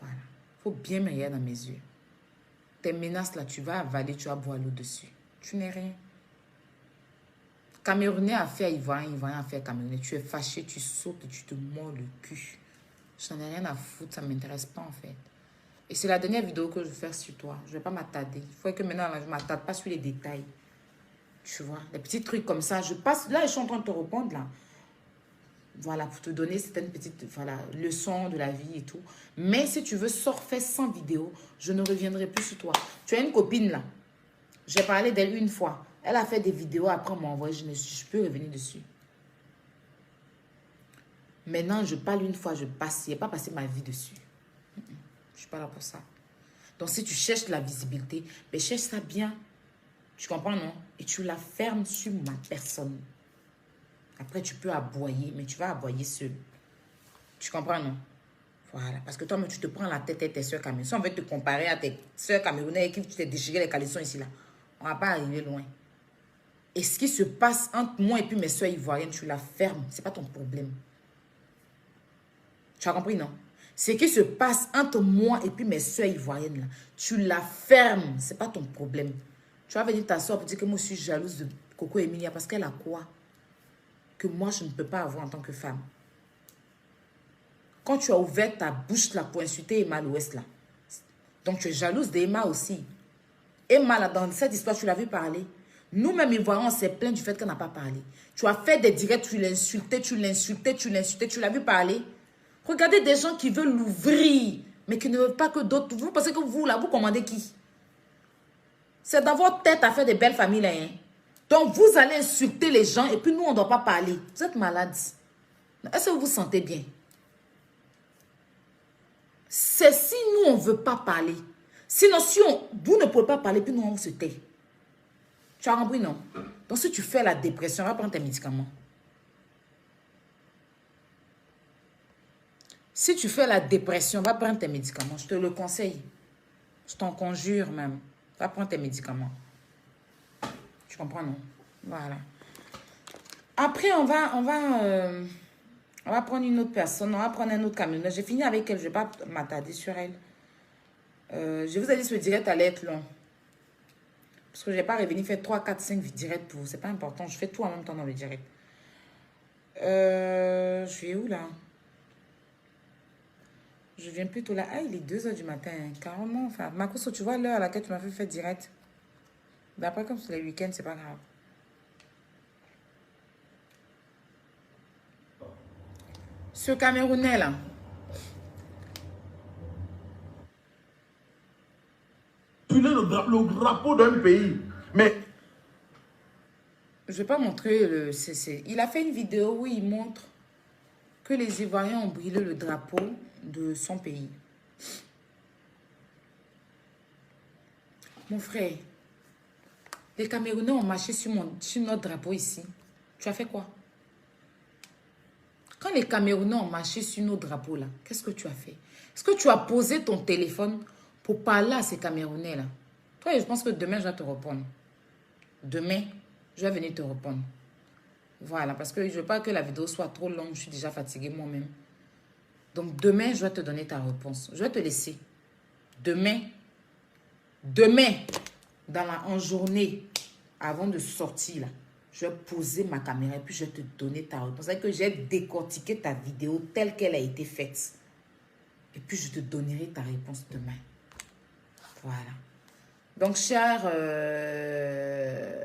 Voilà. Il faut bien me regarder dans mes yeux. Tes menaces là, tu vas avaler, tu vas boire l'eau dessus. Tu n'es rien. Camerounais a fait Ivoirien, Ivoirien a fait Camerounais. Tu es fâché, tu sautes et tu te mords le cul. Je n'en ai rien à foutre, ça ne m'intéresse pas en fait. Et c'est la dernière vidéo que je vais faire sur toi. Je ne vais pas m'attarder. Il faut que maintenant, je ne m'attarde pas sur les détails. Tu vois, les petits trucs comme ça. Je passe, là, je suis en train de te répondre, là. Voilà, pour te donner certaines petites leçons de la vie et tout. Mais si tu veux sortir sans vidéo, je ne reviendrai plus sur toi. Tu as une copine, là. J'ai parlé d'elle une fois. Elle a fait des vidéos, après on m'a envoyé. Je peux revenir dessus. Maintenant, je parle une fois, je passe. Je n'ai pas passé ma vie dessus. Je ne suis pas là pour ça. Donc, si tu cherches la visibilité, mais cherche ça bien. Tu comprends, non? Et tu la fermes sur ma personne. Après, tu peux aboyer, mais tu vas aboyer seul. Tu comprends, non? Voilà. Parce que toi, tu te prends la tête à tes soeurs camerounaises. Si on veut te comparer à tes soeurs camerounaises qui tu t'es déchiré les caleçons ici, là, on ne va pas arriver loin. Et ce qui se passe entre moi et puis mes soeurs ivoiriennes, tu la fermes. Ce n'est pas ton problème. Tu as compris, non? Ce qui se passe entre moi et puis mes soeurs ivoiriennes, là, tu la fermes. Ce n'est pas ton problème. Tu vas venir t'asseoir pour dire que moi, je suis jalouse de Coco Emilia parce qu'elle a quoi que moi, je ne peux pas avoir en tant que femme. Quand tu as ouvert ta bouche là pour insulter Emma l'Ouest là, donc tu es jalouse d'Emma aussi. Emma là, dans cette histoire, tu l'as vu parler. Nous-mêmes, Ivoiriens, on s'est plaint du fait qu'elle n'a pas parlé. Tu as fait des directs, tu l'insultais, tu l'as vu parler. Regardez des gens qui veulent l'ouvrir, mais qui ne veulent pas que d'autres. Vous pensez que vous, là, vous commandez qui? C'est dans votre tête à faire des belles familles, là. Hein? Donc, vous allez insulter les gens et puis nous, on ne doit pas parler. Vous êtes malade. Est-ce que vous vous sentez bien? C'est si nous, on ne veut pas parler. Sinon, si vous ne pouvez pas parler, puis nous, on se tait. Tu as compris, non? Donc, si tu fais la dépression, va prendre tes médicaments. Si tu fais la dépression, va prendre tes médicaments. Je te le conseille. Je t'en conjure même. Va prendre tes médicaments. Tu comprends, non? Voilà. Après, on va prendre une autre personne. On va prendre un autre camionneur. J'ai fini avec elle. Je ne vais pas m'attarder sur elle. Je vous ai dit ce direct allait être long. Parce que je n'ai pas revenu faire 3, 4, 5 directs pour vous. Ce n'est pas important. Je fais tout en même temps dans le direct. Je suis où là? Je viens plutôt là. Ah, il est 2 h du matin. Carrément. Enfin, Marcos, tu vois l'heure à laquelle tu m'as fait faire direct. Mais après, comme c'est les week-ends, c'est pas grave. Ce Camerounais là. Le drapeau d'un pays. Mais Je ne vais pas montrer le... Il a fait une vidéo où il montre que les Ivoiriens ont brûlé le drapeau de son pays. Mon frère, les Camerounais ont marché sur notre drapeau ici. Tu as fait quoi? Quand les Camerounais ont marché sur nos drapeaux là, qu'est-ce que tu as fait? Est-ce que tu as posé ton téléphone pour parler à ces Camerounais là? Toi, je pense que demain, je vais te répondre. Demain, je vais venir te répondre. Voilà, parce que je ne veux pas que la vidéo soit trop longue. Je suis déjà fatiguée moi-même. Donc, demain, je vais te donner ta réponse. Je vais te laisser. Demain, en journée, avant de sortir, là, je vais poser ma caméra et puis je vais te donner ta réponse. C'est-à-dire que j'ai décortiqué ta vidéo telle qu'elle a été faite. Et puis, je te donnerai ta réponse demain. Voilà. Donc, cher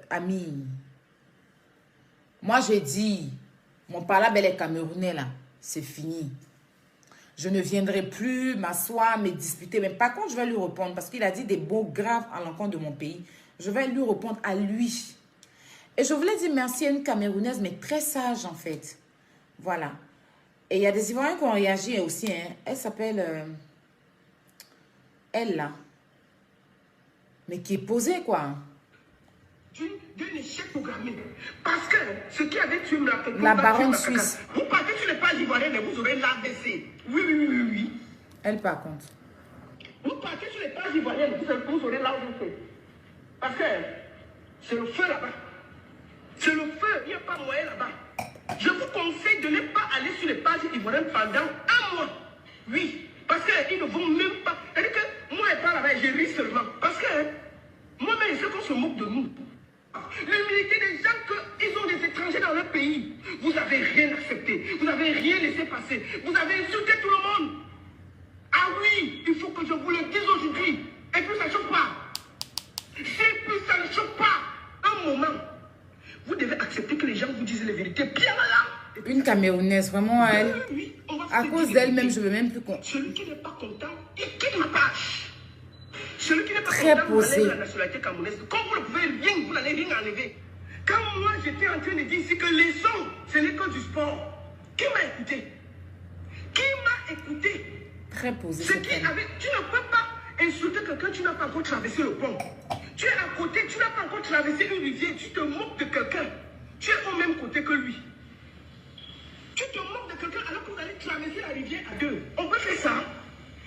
ami, moi, j'ai dit, mon parlable est camerounais, là, c'est fini. Je ne viendrai plus m'asseoir, me disputer. Mais par contre, je vais lui répondre parce qu'il a dit des mots graves à l'encontre de mon pays. Je vais lui répondre à lui. Et je voulais dire merci à une Camerounaise, mais très sage, en fait. Voilà. Et il y a des Ivoiriens qui ont réagi aussi. Hein. Elle s'appelle... elle, là. Mais qui est posée, quoi. D'un échec programmé. Parce que ce qui avait tué la baronne suisse. Vous partez sur les pages ivoiriennes et vous aurez l'AVC. Oui. Elle, par contre. Vous partez sur les pages ivoiriennes et vous aurez l'AVC. Parce que c'est le feu là-bas. C'est le feu, il n'y a pas moyen là-bas. Je vous conseille de ne pas aller sur les pages ivoiriennes pendant 1 mois. Oui, parce qu'ils ne vont même pas... C'est-à-dire que moi, je parle là-bas et je ris seulement. Parce que moi-même, je sais qu'on se moque de nous. L'humilité des gens qu'ils ont des étrangers dans leur pays. Vous n'avez rien accepté. Vous n'avez rien laissé passer. Vous avez insulté tout le monde. Ah oui, il faut que je vous le dise aujourd'hui. Et puis ça ne choque pas. Et puis ça ne choque pas. Un moment. Vous devez accepter que les gens vous disent la vérité. Bien là. Une Camerounaise, vraiment, elle. Oui, à cause d'elle-même, je ne veux même plus... Celui qui n'est pas content, il quitte ma page. Celui qui n'est pas très content, posé. vous enlèvez la nationalité camerounaise. Comme vous ne pouvez rien, vous n'allez rien enlever. Quand moi, j'étais en train de dire ici que les sons, ce n'est que du sport. Qui m'a écouté? Qui m'a écouté? Très posé. Tu ne peux pas insulter quelqu'un, tu n'as pas encore traversé le pont. Tu es à côté, tu n'as pas encore traversé une rivière, tu te moques de quelqu'un. Tu es au même côté que lui. Tu te moques de quelqu'un alors que vous allez traverser la rivière à 2. On peut faire ça.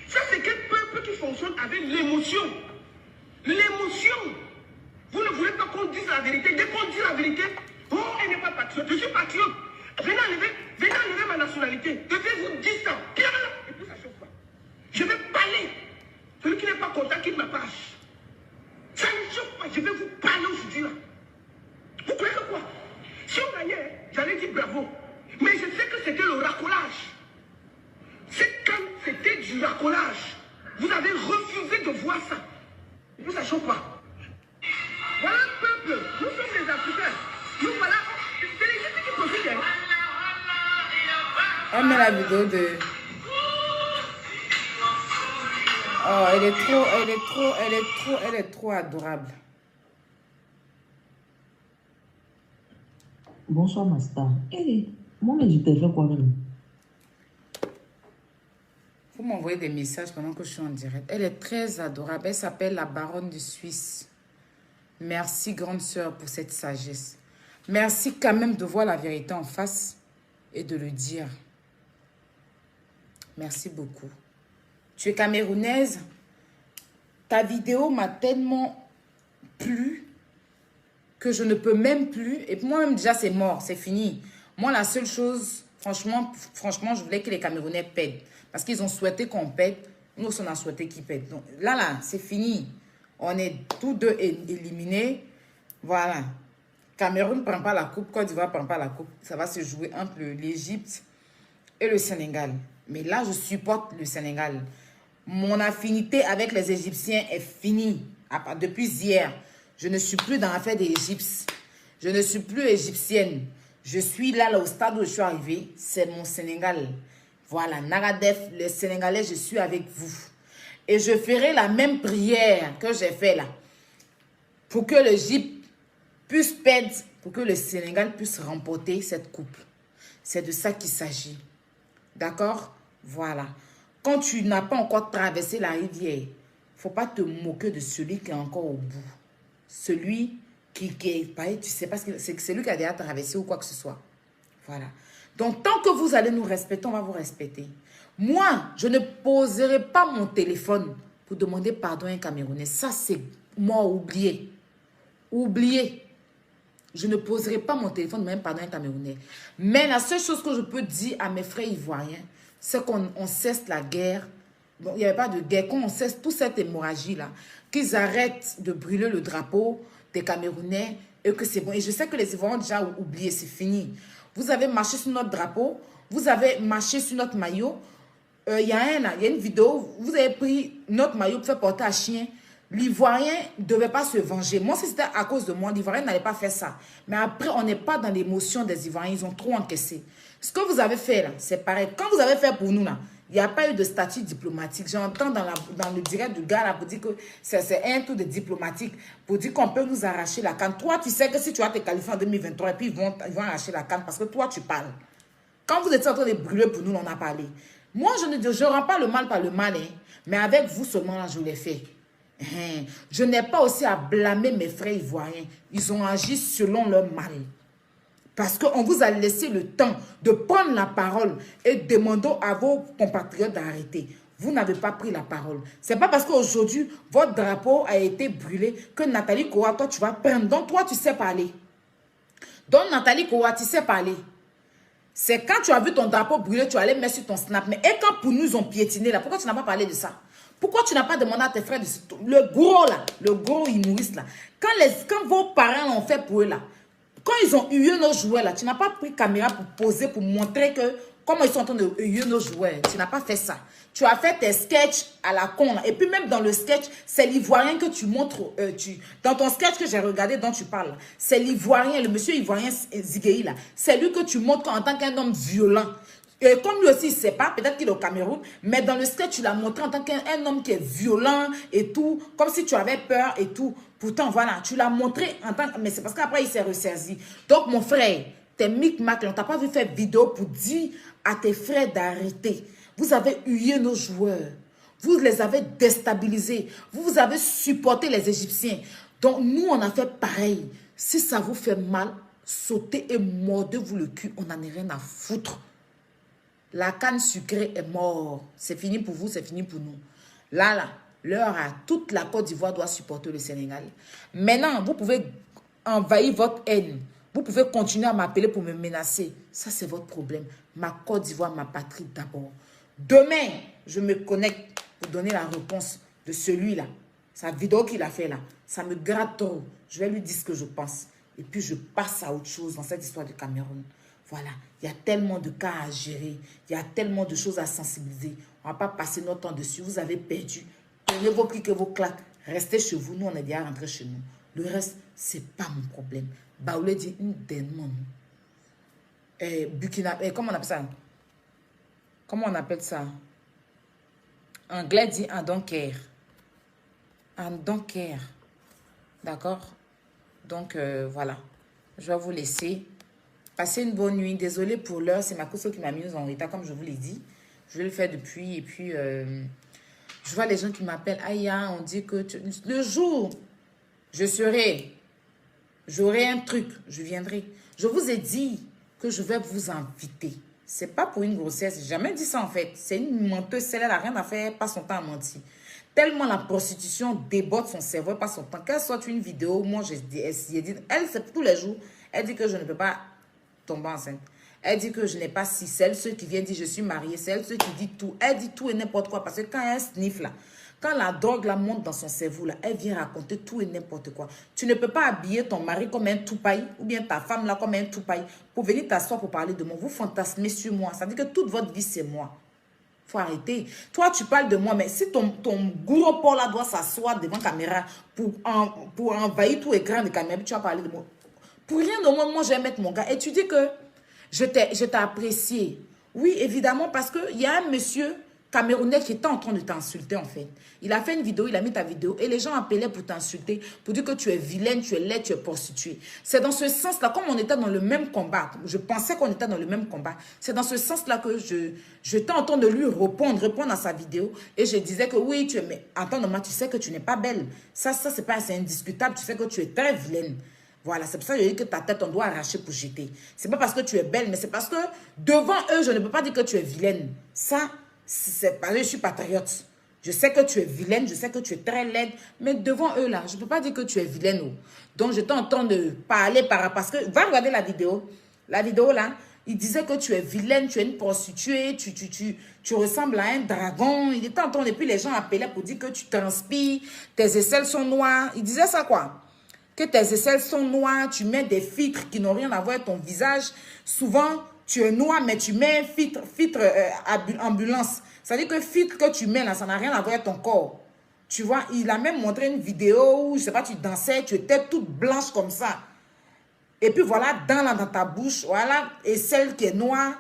Ça, c'est quel peuple qui fonctionne avec l'émotion. L'émotion. Vous ne voulez pas qu'on dise la vérité. Dès qu'on dit la vérité, venez enlever ma nationalité. Devez-vous 10 ans. Et puis ça chauffe pas. Je vais parler. Celui qui n'est pas content, quitte ma page. Ça ne chauffe pas. Je vais vous parler aujourd'hui là. Vous croyez que quoi? Si on gagnait, j'allais dire bravo. Mais je sais que c'était le racolage. C'est quand c'était du racolage. Vous avez refusé de voir ça. Et puis ça chauffe pas. Voilà un peuple. Nous sommes les Africains. Nous voilà. C'est les gens qui profitent. On met la vidéo de... Oh, elle est trop adorable. Bonsoir, Master. Moi, mais je t'ai fait quoi même? Vous m'envoyez des messages pendant que je suis en direct. Elle est très adorable. Elle s'appelle la baronne de Suisse. Merci, grande sœur, pour cette sagesse. Merci quand même de voir la vérité en face et de le dire. Merci beaucoup. Tu es camerounaise. Ta vidéo m'a tellement plu que je ne peux même plus. Et moi-même, déjà, c'est mort. C'est fini. Moi, la seule chose, franchement, je voulais que les Camerounais pètent. Parce qu'ils ont souhaité qu'on pète. Nous aussi, on a souhaité qu'ils pètent. Donc, là, c'est fini. On est tous deux éliminés. Voilà. Cameroun ne prend pas la coupe. Côte d'Ivoire ne prend pas la coupe. Ça va se jouer entre l'Égypte et le Sénégal. Mais là, je supporte le Sénégal. Mon affinité avec les Égyptiens est finie. Depuis hier, je ne suis plus dans l'affaire des Égyptes. Je ne suis plus égyptienne. Je suis là au stade où je suis arrivée. C'est mon Sénégal. Voilà, Nagadef, les Sénégalais, je suis avec vous. Et je ferai la même prière que j'ai fait là. Pour que l'Égypte puisse perdre, pour que le Sénégal puisse remporter cette coupe. C'est de ça qu'il s'agit. D'accord? Voilà. Quand tu n'as pas encore traversé la rivière, il ne faut pas te moquer de celui qui est encore au bout. Celui qui est pareil, tu sais pas, c'est celui qui a déjà traversé ou quoi que ce soit. Voilà. Donc, tant que vous allez nous respecter, on va vous respecter. Moi, je ne poserai pas mon téléphone pour demander pardon à un Camerounais. Ça, c'est moi, oublié. Oublié. Je ne poserai pas mon téléphone pour demander pardon à un Camerounais. Mais la seule chose que je peux dire à mes frères ivoiriens, c'est qu'on cesse la guerre. Bon, il n'y avait pas de guerre. Qu'on cesse toute cette hémorragie-là. Qu'ils arrêtent de brûler le drapeau des Camerounais et que c'est bon. Et je sais que les Ivoiriens ont déjà oublié, c'est fini. Vous avez marché sur notre drapeau, vous avez marché sur notre maillot. Il y a une vidéo, vous avez pris notre maillot pour faire porter à chien. L'Ivoirien ne devait pas se venger. Moi, si c'était à cause de moi, l'Ivoirien n'allait pas faire ça. Mais après, on n'est pas dans l'émotion des Ivoiriens. Ils ont trop encaissé. Ce que vous avez fait là, c'est pareil. Quand vous avez fait pour nous là, il n'y a pas eu de statut diplomatique. J'entends dans le direct du gars là pour dire que c'est un tour de diplomatique, pour dire qu'on peut nous arracher la canne. Toi, tu sais que si tu vas te qualifier en 2023, et puis ils vont arracher la canne parce que toi, tu parles. Quand vous étiez en train de brûler pour nous, on a parlé. Moi, je ne rends pas le mal par le mal, hein, mais avec vous seulement, là, je l'ai fait. Je n'ai pas aussi à blâmer mes frères ivoiriens. Ils ont agi selon leur mal. Parce qu'on vous a laissé le temps de prendre la parole et demandons à vos compatriotes d'arrêter. Vous n'avez pas pris la parole. Ce n'est pas parce qu'aujourd'hui, votre drapeau a été brûlé que Nathalie Kowa, toi, tu vas prendre. Donc, toi, tu sais parler. Donc, Nathalie Kowa, tu sais parler. C'est quand tu as vu ton drapeau brûlé, tu allais mettre sur ton snap. Mais et quand pour nous, ils ont piétiné là, pourquoi tu n'as pas parlé de ça? Pourquoi tu n'as pas demandé à tes frères, le gros humoriste là, quand vos parents l'ont fait pour eux là, quand ils ont hué nos joueurs là, tu n'as pas pris caméra pour poser, pour montrer que comment ils sont en train de huer nos joueurs. Tu n'as pas fait ça. Tu as fait tes sketchs à la con là. Et puis même dans le sketch, c'est l'Ivoirien que tu montres. Dans ton sketch que j'ai regardé dont tu parles, c'est l'Ivoirien, le monsieur Ivoirien Zigueï là. C'est lui que tu montres en tant qu'un homme violent. Et comme lui aussi, il ne sait pas, peut-être qu'il est au Cameroun, mais dans le sketch, tu l'as montré en tant qu'un homme qui est violent et tout, comme si tu avais peur et tout. Pourtant, voilà, tu l'as montré en tant que... Mais c'est parce qu'après, il s'est ressaisi. Donc, mon frère, tes micmacs, on t'a pas vu faire vidéo pour dire à tes frères d'arrêter. Vous avez hué nos joueurs. Vous les avez déstabilisés. Vous avez supporté les Égyptiens. Donc, nous, on a fait pareil. Si ça vous fait mal, sautez et mordez-vous le cul. On n'en a rien à foutre. La canne sucrée est morte. C'est fini pour vous, c'est fini pour nous. Là, l'heure à toute la Côte d'Ivoire doit supporter le Sénégal. Maintenant, vous pouvez envahir votre haine. Vous pouvez continuer à m'appeler pour me menacer. Ça, c'est votre problème. Ma Côte d'Ivoire, ma patrie d'abord. Demain, je me connecte pour donner la réponse de celui-là. Sa vidéo qu'il a fait là. Ça me gratte trop. Je vais lui dire ce que je pense. Et puis, je passe à autre chose dans cette histoire du Cameroun. Voilà. Il y a tellement de cas à gérer. Il y a tellement de choses à sensibiliser. On ne va pas passer notre temps dessus. Vous avez perdu. Prenez vos clics et vos claques. Restez chez vous. Nous, on est déjà rentrés chez nous. Le reste, ce n'est pas mon problème. Baoulé dit une démon. Burkina, comment on appelle ça? Comment on appelle ça? Anglais dit I don't care. I don't care. D'accord? Donc, voilà. Je vais vous laisser. Passez une bonne nuit. Désolée pour l'heure. C'est ma cousine qui m'a mise en retard, comme je vous l'ai dit. Je vais le faire depuis. Et puis, je vois les gens qui m'appellent. Aya, on dit que le jour, j'aurai un truc. Je viendrai. Je vous ai dit que je vais vous inviter. C'est pas pour une grossesse. J'ai jamais dit ça, en fait. C'est une menteuse. Elle n'a rien à faire. Pas son temps à mentir. Tellement la prostitution déborde son cerveau, pas son temps. Qu'elle sorte une vidéo, moi, j'ai dit, elle, c'est tous les jours, elle dit que je ne peux pas tomber enceinte. Elle dit que je n'ai pas si. C'est elle, ceux qui viennent dire je suis mariée. C'est elle, ceux qui disent tout. Elle dit tout et n'importe quoi. Parce que quand elle sniffe là, quand la drogue là monte dans son cerveau là, elle vient raconter tout et n'importe quoi. Tu ne peux pas habiller ton mari comme un toupaille ou bien ta femme là comme un toupaille pour venir t'asseoir pour parler de moi. Vous fantasmez sur moi. Ça veut dire que toute votre vie, c'est moi. Faut arrêter. Toi, tu parles de moi, mais si ton gros porc là doit s'asseoir devant la caméra pour envahir tout écran de caméra, tu vas parler de moi. Pour rien au monde, moi, je vais mettre mon gars. Et tu dis que je t'ai apprécié. Oui, évidemment, parce qu'il y a un monsieur camerounais qui était en train de t'insulter, en fait. Il a fait une vidéo, il a mis ta vidéo, et les gens appelaient pour t'insulter, pour dire que tu es vilaine, tu es laide, tu es prostituée. C'est dans ce sens-là, comme on était dans le même combat, je pensais qu'on était dans le même combat, c'est dans ce sens-là que j'étais en train de lui répondre à sa vidéo, et je disais que oui, mais attends, Norma, tu sais que tu n'es pas belle. Ça c'est indiscutable, tu sais que tu es très vilaine. Voilà, c'est pour ça que je dis que ta tête, on doit arracher pour jeter. C'est pas parce que tu es belle, mais c'est parce que devant eux, je ne peux pas dire que tu es vilaine. Ça, c'est parce que je suis patriote. Je sais que tu es vilaine, je sais que tu es très laide, mais devant eux, là, je ne peux pas dire que tu es vilaine. Oh. Donc, je t'entends de parler parce que, va regarder la vidéo. La vidéo, là, il disait que tu es vilaine, tu es une prostituée, tu ressembles à un dragon. Il était en train, et puis les gens appelaient pour dire que tu transpires, tes aisselles sont noires. Il disait ça, quoi? Que tes aisselles sont noires, tu mets des filtres qui n'ont rien à voir avec ton visage. Souvent, tu es noir, mais tu mets un filtre ambulance. Ça veut dire que le filtre que tu mets là, ça n'a rien à voir avec ton corps. Tu vois, il a même montré une vidéo où, je sais pas, tu dansais, tu étais toute blanche comme ça. Et puis voilà, dents là dans ta bouche, voilà, et celle qui est noire,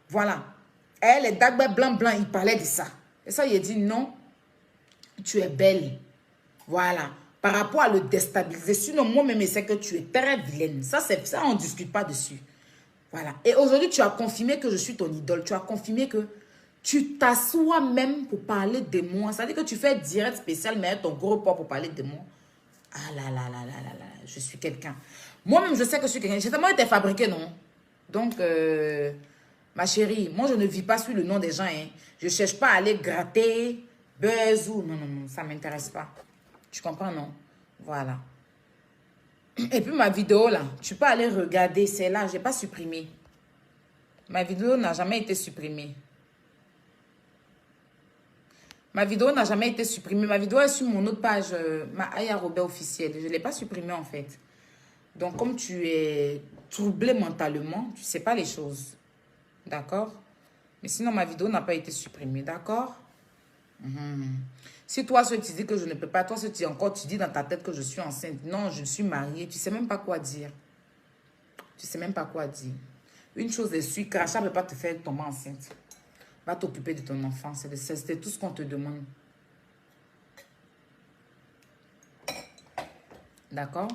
voilà. Elle est d'agbe blanc, il parlait de ça. Et ça, il a dit non, tu es belle. Voilà. Par rapport à le déstabiliser. Sinon, moi-même, je sais que tu es très vilaine. Ça, on ne discute pas dessus. Voilà. Et aujourd'hui, tu as confirmé que je suis ton idole. Tu as confirmé que tu t'assois même pour parler de moi. Ça veut dire que tu fais direct spécial, mais avec ton gros porc pour parler de moi. Ah là là là là là là. Je suis quelqu'un. Moi-même, je sais que je suis quelqu'un. J'ai tellement été fabriqué, non? Donc, ma chérie, moi, je ne vis pas sur le nom des gens. Hein. Je ne cherche pas à aller gratter, buzz ou... Non, ça ne m'intéresse pas. Tu comprends, non? Voilà. Et puis ma vidéo là, tu peux aller regarder, c'est là, je n'ai pas supprimé. Ma vidéo n'a jamais été supprimée. Ma vidéo n'a jamais été supprimée. Ma vidéo est sur mon autre page, ma Aya Robert officielle. Je ne l'ai pas supprimée en fait. Donc comme tu es troublé mentalement, tu ne sais pas les choses. D'accord? Mais sinon ma vidéo n'a pas été supprimée. D'accord? Si toi, tu dis que je ne peux pas, toi, tu dis dans ta tête que je suis enceinte. Non, je suis mariée. Tu ne sais même pas quoi dire. Tu ne sais même pas quoi dire. Une chose est sûre, crachat ne peut pas te faire tomber enceinte. Va t'occuper de ton enfant. C'est tout ce qu'on te demande. D'accord?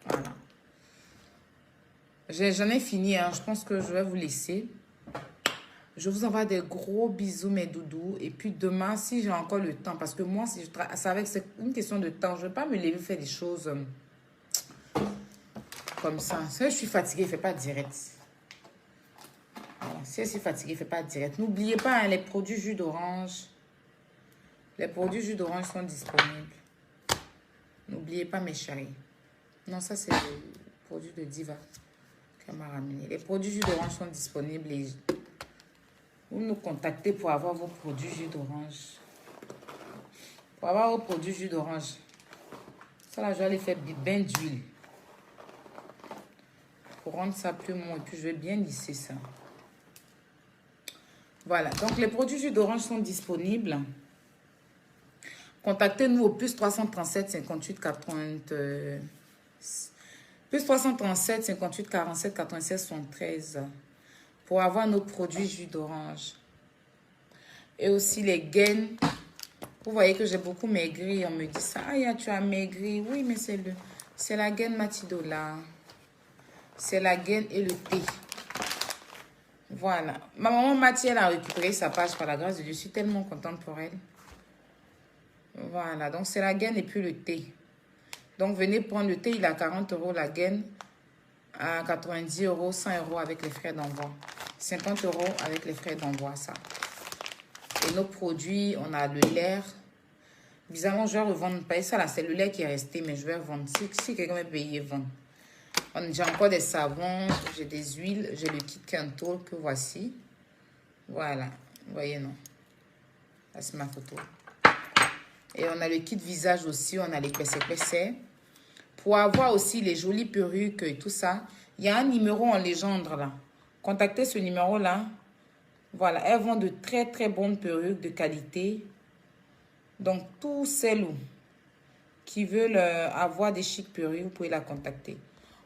Voilà. J'en ai fini. Hein. Je pense que je vais vous laisser. Je vous envoie des gros bisous, mes doudous. Et puis demain, si j'ai encore le temps, parce que moi, si c'est une question de temps. Je ne vais pas me lever faire des choses comme ça. Si je suis fatiguée, je ne fais pas direct. Voilà. Si je suis fatiguée, je ne fais pas direct. N'oubliez pas, hein, les produits jus d'orange. Les produits jus d'orange sont disponibles. N'oubliez pas, mes chéris. Non, ça, c'est le produit de Diva. Les produits jus d'orange sont disponibles. Vous nous contactez pour avoir vos produits jus d'orange. Pour avoir vos produits jus d'orange. Ça là, je vais aller faire bien d'huile. Pour rendre ça plus mou. Et puis, je vais bien lisser ça. Voilà. Donc, les produits jus d'orange sont disponibles. Contactez-nous au plus 337 58 80... plus 337 58 47 96 73 pour avoir nos produits jus d'orange. Et aussi les gaines. Vous voyez que j'ai beaucoup maigri. On me dit ça. Ah, tu as maigri. Oui, mais c'est la gaine Matidola. C'est la gaine et le thé. Voilà. Ma maman Mathie, elle a récupéré sa page par la grâce de Dieu. Je suis tellement contente pour elle. Voilà. Donc, c'est la gaine et puis le thé. Donc, venez prendre le thé. Il est à 40 €. La gaine à 90 €, 100 € avec les frais d'envoi. 50 € avec les frais d'envoi, ça. Et nos produits, on a le lait. Bizarrement, je vais revendre. Pas ça là, c'est le lait qui est resté, mais je vais vendre. Si quelqu'un veut payer, vendre. J'ai encore des savons, j'ai des huiles, j'ai le kit Canto que voici. Voilà, vous voyez, non? Là, c'est ma photo. Et on a le kit visage aussi, on a les PC. Pour avoir aussi les jolies perruques et tout ça, il y a un numéro en légende là. Contactez ce numéro-là. Voilà, elles vendent de très très bonnes perruques de qualité. Donc, tous celles qui veulent avoir des chics perruques, vous pouvez la contacter.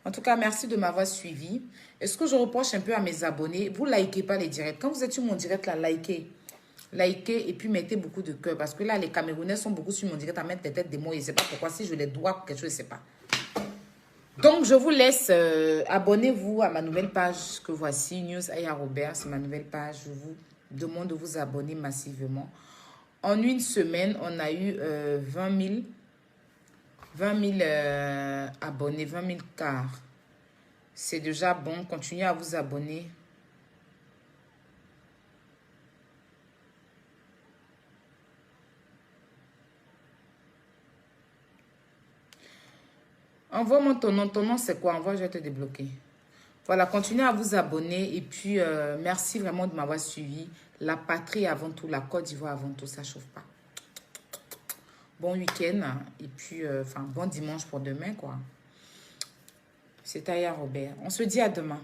En tout cas, merci de m'avoir suivi. Et ce que je reproche un peu à mes abonnés, vous likez pas les directs. Quand vous êtes sur mon direct, là, likez. Likez et puis mettez beaucoup de cœur. Parce que là, les Camerounais sont beaucoup sur mon direct à mettre des têtes de mots. Je ne sais pas pourquoi. Si je les dois quelque chose, je ne sais pas. Donc, je vous laisse. Abonnez-vous à ma nouvelle page que voici. News Aya Robert, c'est ma nouvelle page. Je vous demande de vous abonner massivement. En une semaine, on a eu 20 000 abonnés, 20 000 quarts. C'est déjà bon. Continuez à vous abonner. Envoie-moi ton nom. Ton nom, c'est quoi? Envoie, je vais te débloquer. Voilà, continuez à vous abonner. Et puis, merci vraiment de m'avoir suivi. La patrie avant tout, la Côte d'Ivoire avant tout, ça ne chauffe pas. Bon week-end. Et puis, bon dimanche pour demain, quoi. C'est Aya Robert. On se dit à demain.